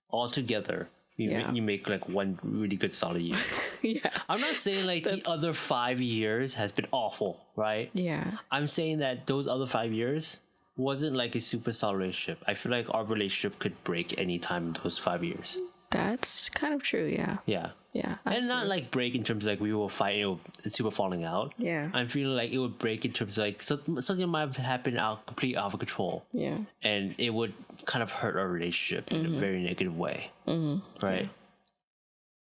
all together, you make like one really good solid year. Yeah. I'm not saying like the other 5 years has been awful, right? Yeah. I'm saying that those other 5 years wasn't like a super solid relationship. I feel like our relationship could break any time in those 5 years. That's kind of true, yeah. Yeah. Yeah. And not like break in terms of like we will fight and super falling out. Yeah. I'm feeling like it would break in terms of like something might have happened completely out of control. Yeah. And it would kind of hurt our relationship in a very negative way. Right? Yeah.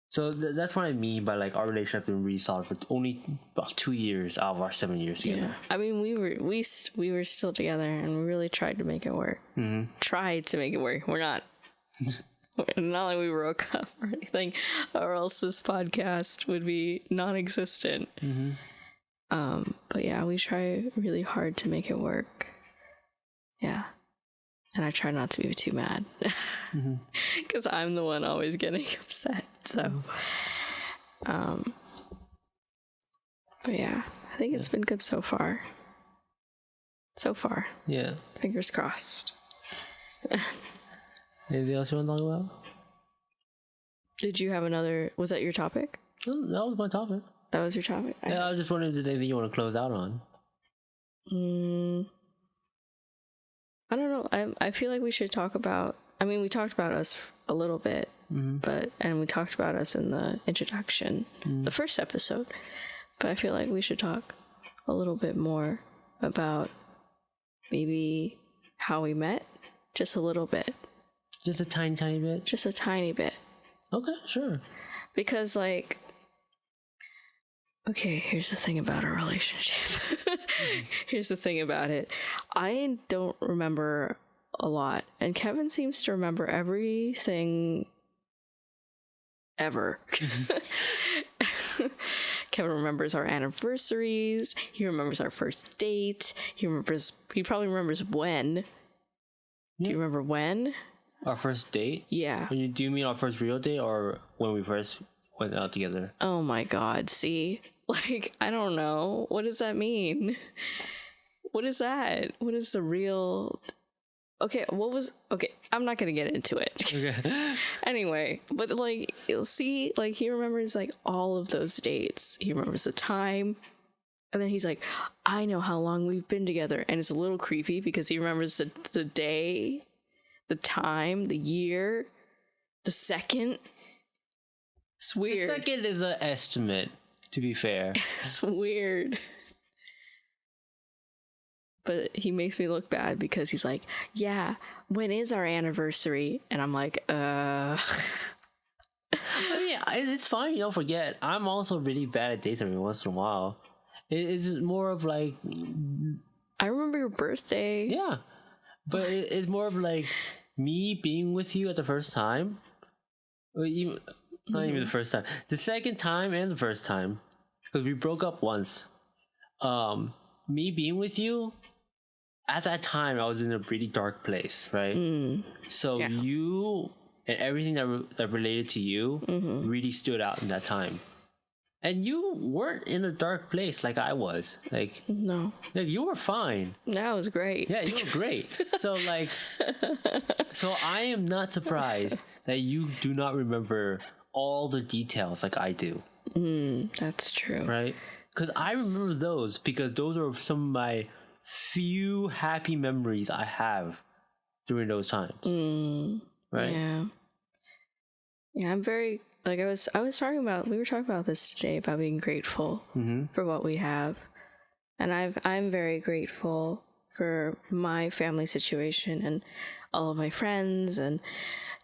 So that's what I mean by like our relationship has been really solid for only about 2 years out of our 7 years together. Yeah. I mean, we were still together and we really tried to make it work. Tried to make it work. We're not like we broke up or anything, or else this podcast would be non-existent. But yeah, we try really hard to make it work. Yeah. And I try not to be too mad because I'm the one always getting upset. So, but yeah, I think it's been good so far. Yeah. Fingers crossed. Anything else you want to talk about? Did you have another? Was that your topic? That was my topic. That was your topic? Yeah, I was just wondering if there's anything you want to close out on. I don't know. I feel like we should talk about... I mean, we talked about us a little bit, and we talked about us in the introduction, the first episode. But I feel like we should talk a little bit more about maybe how we met. Just a little bit. Just a tiny, tiny bit? Just a tiny bit. Okay, sure. Because, like... Okay, here's the thing about our relationship. Here's the thing about it. I don't remember a lot, and Kevin seems to remember everything ever. Kevin remembers our anniversaries. He remembers our first date. He probably remembers when. Do you remember when? Our first date? Yeah. Do you mean our first real date or when we first went out together? Oh my god, see? Like, I don't know. What does that mean? What is that? What is the real... Okay, I'm not gonna get into it. Okay. Anyway, but like, you'll see, like, he remembers like all of those dates. He remembers the time. And then he's like, I know how long we've been together. And it's a little creepy because he remembers the day, the time, the year, the second. It's weird. The second is an estimate, to be fair. It's weird. But he makes me look bad because he's like, yeah, when is our anniversary? And I'm like, I mean, it's fine, you don't forget. I'm also really bad at dates every once in a while. It's more of like... I remember your birthday. Yeah. But it's more of like me being with you at the first time. Or even, not even the first time. The second time and the first time. Because we broke up once. Me being with you, at that time, I was in a really dark place, right? So yeah. You and everything that related to you really stood out in that time. And you weren't in a dark place like I was. Like, no. Like, you were fine. That was great. Yeah, you were great. So, like, so I am not surprised that you do not remember all the details like I do. That's true. Right? Because I remember those because those are some of my few happy memories I have during those times. Right? Yeah. Yeah, I'm very... Like we were talking about this today about being grateful for what we have, and I'm very grateful for my family situation and all of my friends and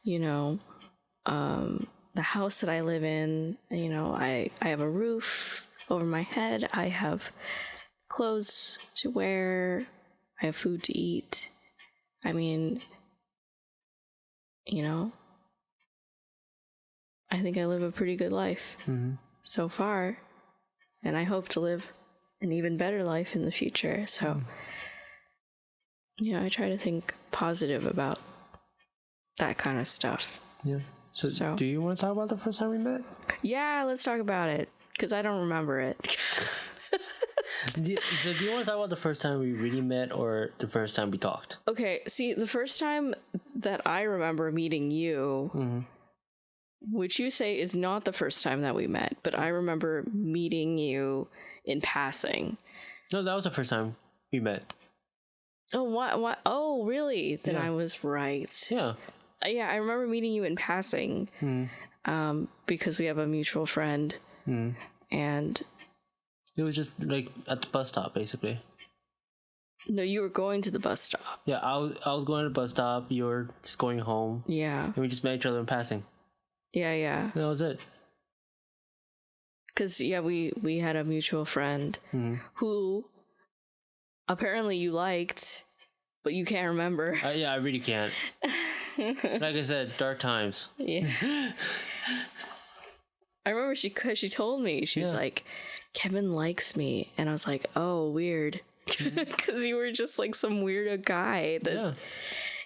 the the house that I live in, you know, I have a roof over my head. I have clothes to wear. I have food to eat. I mean, you know, I think I live a pretty good life so far. And I hope to live an even better life in the future. So, you know, I try to think positive about that kind of stuff. Yeah. So do you want to talk about the first time we met? Yeah, let's talk about it, because I don't remember it. So do you want to talk about the first time we really met or the first time we talked? Okay, see, the first time that I remember meeting you, which you say is not the first time that we met, but I remember meeting you in passing. No, that was the first time we met. Oh, what? Oh, really? Then I was right. Yeah. Yeah, I remember meeting you in passing because we have a mutual friend. And it was just like at the bus stop, basically. No, you were going to the bus stop. Yeah, I was going to the bus stop. You were just going home. Yeah. And we just met each other in passing. Yeah. That was it. Because, yeah, we had a mutual friend who apparently you liked, but you can't remember. Yeah, I really can't. Like I said, dark times. Yeah. I remember she told me, she was like, Kevin likes me. And I was like, oh, weird. Because you were just like some weirdo guy.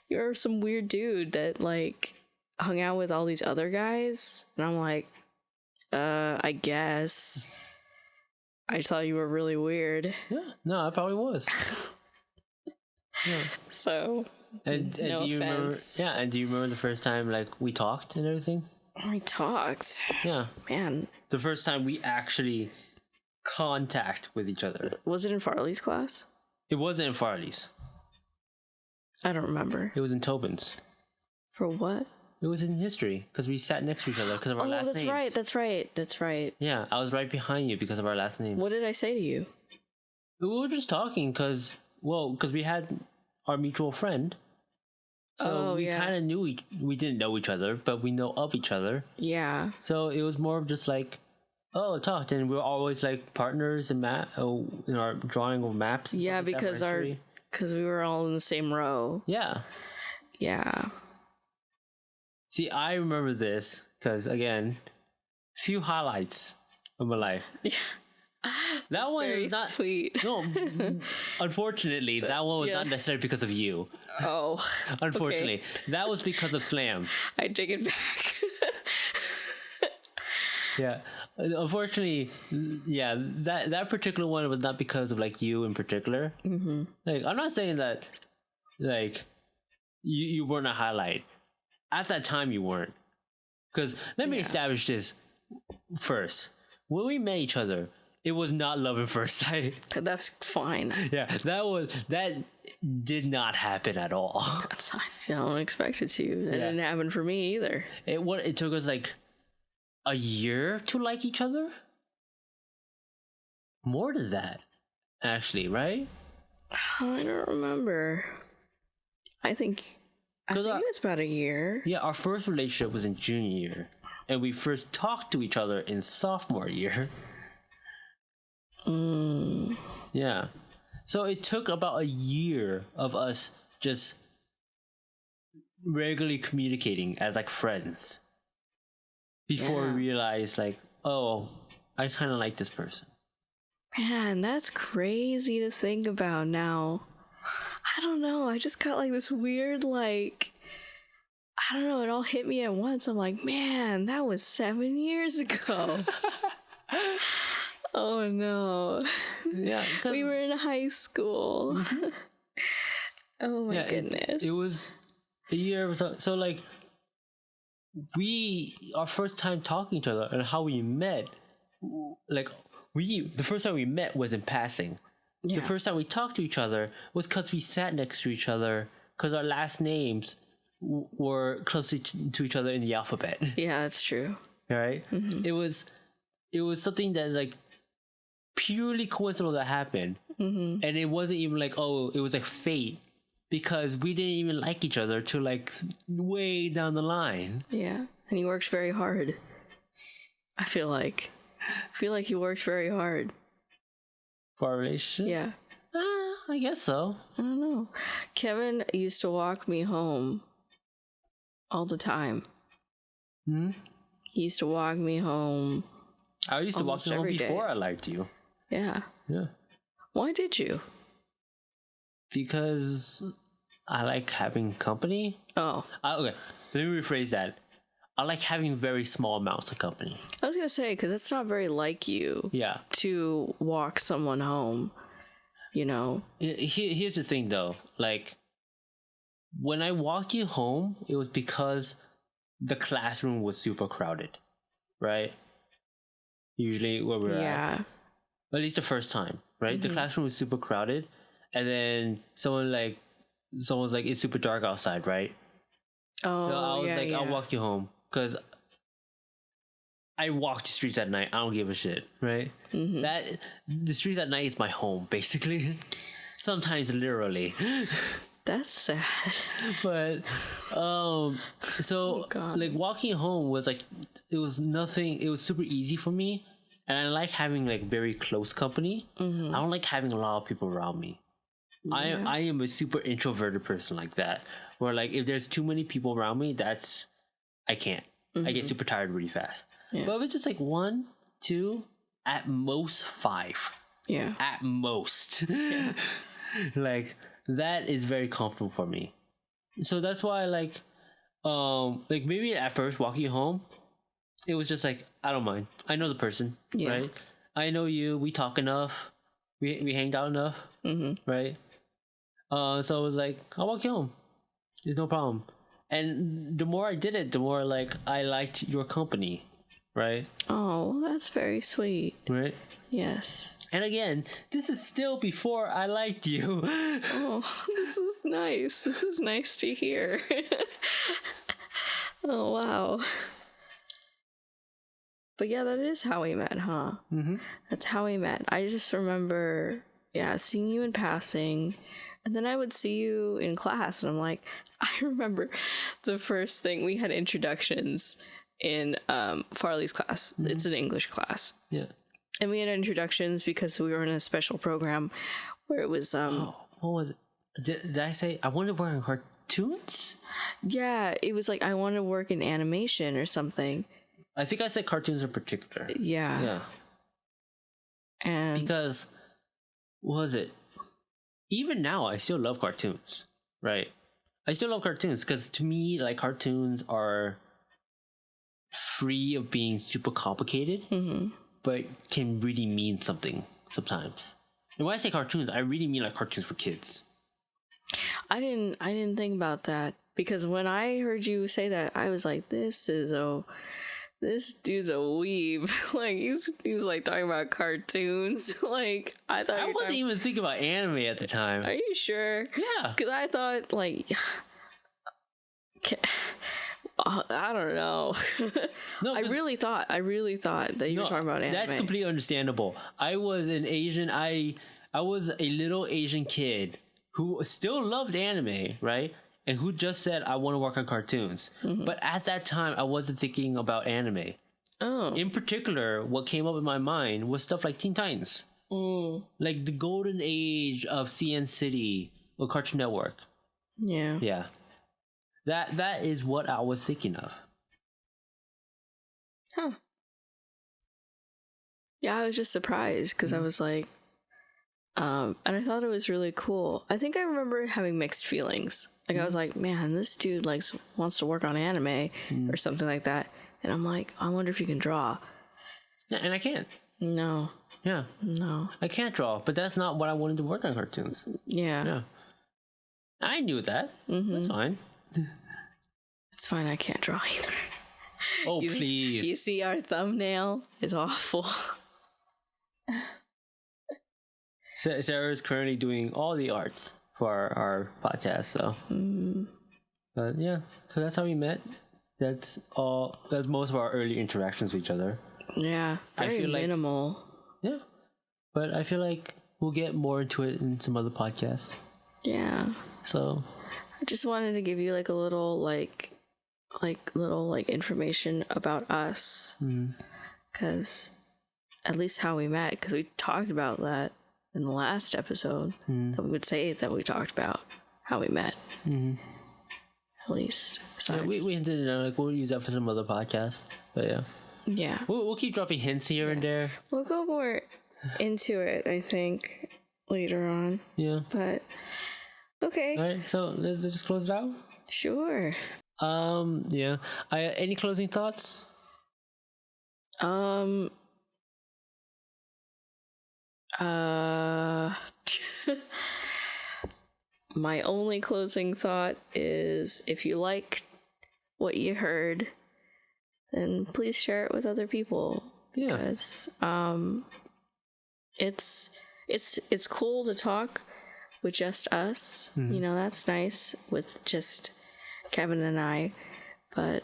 You were some weird dude that like hung out with all these other guys. And I'm like, I guess. I thought you were really weird. Yeah, no, I probably was. Yeah. So, and no do you offense. remember? Yeah, and do you remember the first time like we talked and everything? We talked. Yeah, man. The first time we actually contact with each other. Was it in Farley's class? It wasn't in Farley's. I don't remember. It was in Tobin's. For what? It was in history because we sat next to each other because of our last names. That's right. Yeah, I was right behind you because of our last names. What did I say to you? We were just talking because we had our mutual friend. So we kind of knew we didn't know each other, but we know of each other. Yeah. So it was more of just like, talked, and we were always like partners in in our drawing of maps. Yeah, because we were all in the same row. Yeah. Yeah. See, I remember this because, again, few highlights of my life. Yeah. That one is not sweet. No, unfortunately, that one was not necessarily because of you. Oh. Unfortunately. Okay. That was because of Slam. I take it back. Yeah. Unfortunately, yeah, that particular one was not because of like you in particular. Mm-hmm. Like, I'm not saying that like you weren't a highlight. At that time, you weren't. Because let me establish this first. When we met each other, it was not love at first sight. That's fine. Yeah, that did not happen at all. That's fine. I don't expect it to. That didn't happen for me either. It took us like a year to like each other. More than that, actually, right? I don't remember. I think it was about a year. Yeah, our first relationship was in junior year, and we first talked to each other in sophomore year. Yeah. So it took about a year of us just regularly communicating as like friends before we realized like, oh, I kind of like this person. Man, that's crazy to think about now. I don't know. I just got like this weird, like, I don't know. It all hit me at once. I'm like, man, that was 7 years ago. Oh no. Yeah. We were in high school. Mm-hmm. Oh my goodness. It was a year. So like, our first time talking to each other and how we met, like, the first time we met was in passing. Yeah. The first time we talked to each other was because we sat next to each other because our last names were close to each other in the alphabet. Yeah, that's true. Right? Mm-hmm. It was something that like purely coincidental that happened. Mm-hmm. And it wasn't even like, it was like fate because we didn't even like each other till like way down the line. Yeah. And he works very hard. I feel like he works very hard. For a relationship? Yeah. I guess so. I don't know. Kevin used to walk me home all the time. He used to walk me home. I used to walk you home before I liked you. Yeah. Yeah. Why did you? Because I like having company. Oh. Okay. Let me rephrase that. I like having very small amounts of company. I was going to say, because it's not very like you. Yeah. To walk someone home, you know? Here's the thing, though. Like, when I walk you home, it was because the classroom was super crowded, right? Usually where we're at. At least the first time, right? The classroom was super crowded, and then someone's like, it's super dark outside, right? Oh, so I was like, I'll walk you home, because I walk the streets at night. I don't give a shit, right? The streets at night is my home, basically. Sometimes literally. That's sad. But so like walking home was like, it was super easy for me, and I like having like very close company. I don't like having a lot of people around me. I am a super introverted person like that, where like if there's too many people around me, I can't. I get super tired really fast. But if it's just like 1, 2, at most 5. Yeah. At most. Like that is very comfortable for me. So that's why like maybe at first walking home, it was just like, I don't mind. I know the person, right? I know you. We talk enough. We hanged out enough, right? So I was like, I'll walk you home. There's no problem. And the more I did it, the more like I liked your company, right? Oh, that's very sweet. Right? Yes. And again, this is still before I liked you. Oh, this is nice. This is nice to hear. Oh, wow. But yeah, that is how we met, huh? That's how we met. I just remember, seeing you in passing. And then I would see you in class, and I'm like, I remember the first thing we had introductions in Farley's class. It's an English class. Yeah. And we had introductions because we were in a special program where it was what was it? Did I say I wanted to work on cartoons? Yeah, it was like I want to work in animation or something. I think I said cartoons in particular. Yeah. Yeah. And because what was it? Even now, I still love cartoons, right? I still love cartoons because to me, like, cartoons are free of being super complicated, but can really mean something sometimes. And when I say cartoons, I really mean like cartoons for kids. I didn't think about that, because when I heard you say that, I was like, this dude's a weeb. Like he was like talking about cartoons. Like I wasn't even thinking about anime at the time. Are you sure? Yeah. Because I thought like, I don't know. No, I really thought that you were talking about anime. That's completely understandable. I was an Asian. I was a little Asian kid who still loved anime, right? And who just said, I want to work on cartoons. But at that time, I wasn't thinking about anime. Oh. In particular, what came up in my mind was stuff like Teen Titans. Like the golden age of CN City or Cartoon Network. Yeah. Yeah. That is what I was thinking of. Huh. Yeah, I was just surprised because I was like, and I thought it was really cool. I think I remember having mixed feelings. Like I was like, man, this dude wants to work on anime or something like that. And I'm like, I wonder if you can draw. Yeah, and I can't. No. Yeah. No. I can't draw, but that's not what I wanted to work on cartoons. Yeah. Yeah. I knew that. That's fine. It's fine, I can't draw either. Oh, please. You see our thumbnail? It's awful. Sarah is currently doing all the arts for our podcast, so. But yeah, so that's how we met. That's most of our early interactions with each other. Yeah, very minimal. Yeah, but I feel like we'll get more into it in some other podcasts. Yeah. So. I just wanted to give you a little like little like information about us, because at least how we met, because we talked about that in the last episode, that we would say that we talked about how we met. At least. Yeah, we hinted at like we'll use that for some other podcasts, but yeah, we'll keep dropping hints here and there. we'll go more into it, I think, later on. Yeah. But okay. All right. So let's just close it out. Sure. Yeah. Any closing thoughts? My only closing thought is, if you like what you heard, then please share it with other people. Yeah. Because it's cool to talk with just us. You know, that's nice with just Kevin and I. But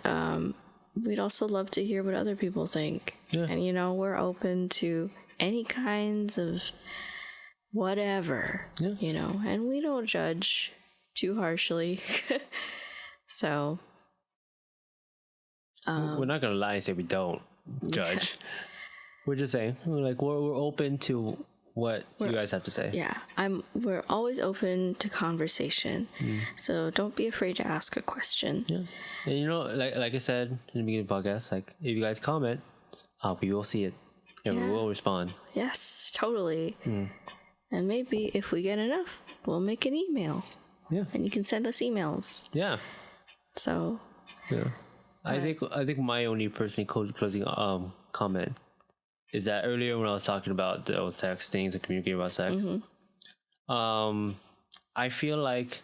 we'd also love to hear what other people think. Yeah. And you know, we're open to any kinds of whatever, you know, and we don't judge too harshly. So we're not gonna lie and say we don't judge. We're just saying, we're open to what you guys have to say. Yeah, we're always open to conversation. So don't be afraid to ask a question. Yeah. And you know, like I said in the beginning of the podcast, like if you guys comment, we will see it and we will respond. Yes, totally. And maybe if we get enough, we'll make an email. Yeah. And you can send us emails. Yeah. So yeah. I think my only personally closing comment is that earlier when I was talking about the sex things and communicating about sex, I feel like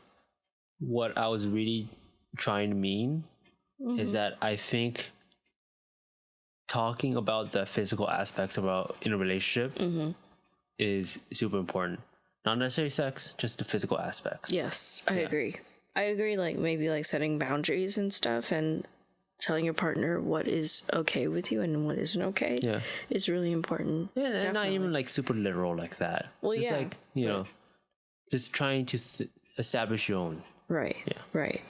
what I was really trying to mean is that I think talking about the physical aspects about in a relationship is super important. Not necessarily sex, just the physical aspects. yes, I agree. I agree, like maybe like setting boundaries and stuff, and telling your partner what is okay with you and what isn't okay is really important. Yeah, and not even like super literal like that. Well, just yeah. like, you know, just trying to establish your own. Right. Yeah. Right.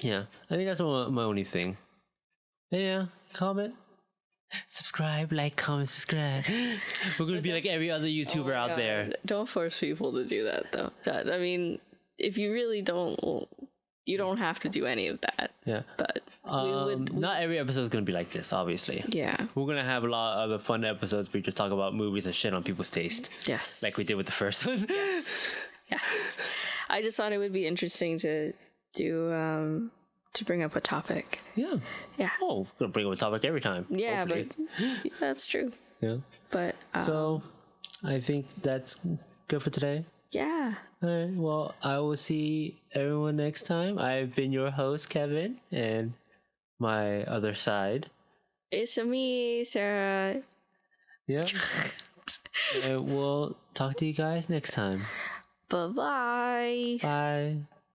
Yeah, I think that's my only thing. Yeah, comment, subscribe, like, comment, subscribe. We're gonna be like every other YouTuber out there. Don't force people to do that, though. I mean, if you really don't, well, you don't have to do any of that. Yeah. But not every episode is gonna be like this, obviously. Yeah. We're gonna have a lot of other fun episodes where we just talk about movies and shit on people's taste. Yes. Like we did with the first one. Yes. I just thought it would be interesting to do to bring up a topic. Yeah. Yeah. Oh, we're gonna bring up a topic every time. Yeah, hopefully. but that's true. Yeah. But so I think that's good for today. yeah. All right. Well, I will see everyone next time. I've been your host, Kevin, and my other side. It's me, Sarah. Yeah. And we'll talk to you guys next time. Bye-bye. Bye.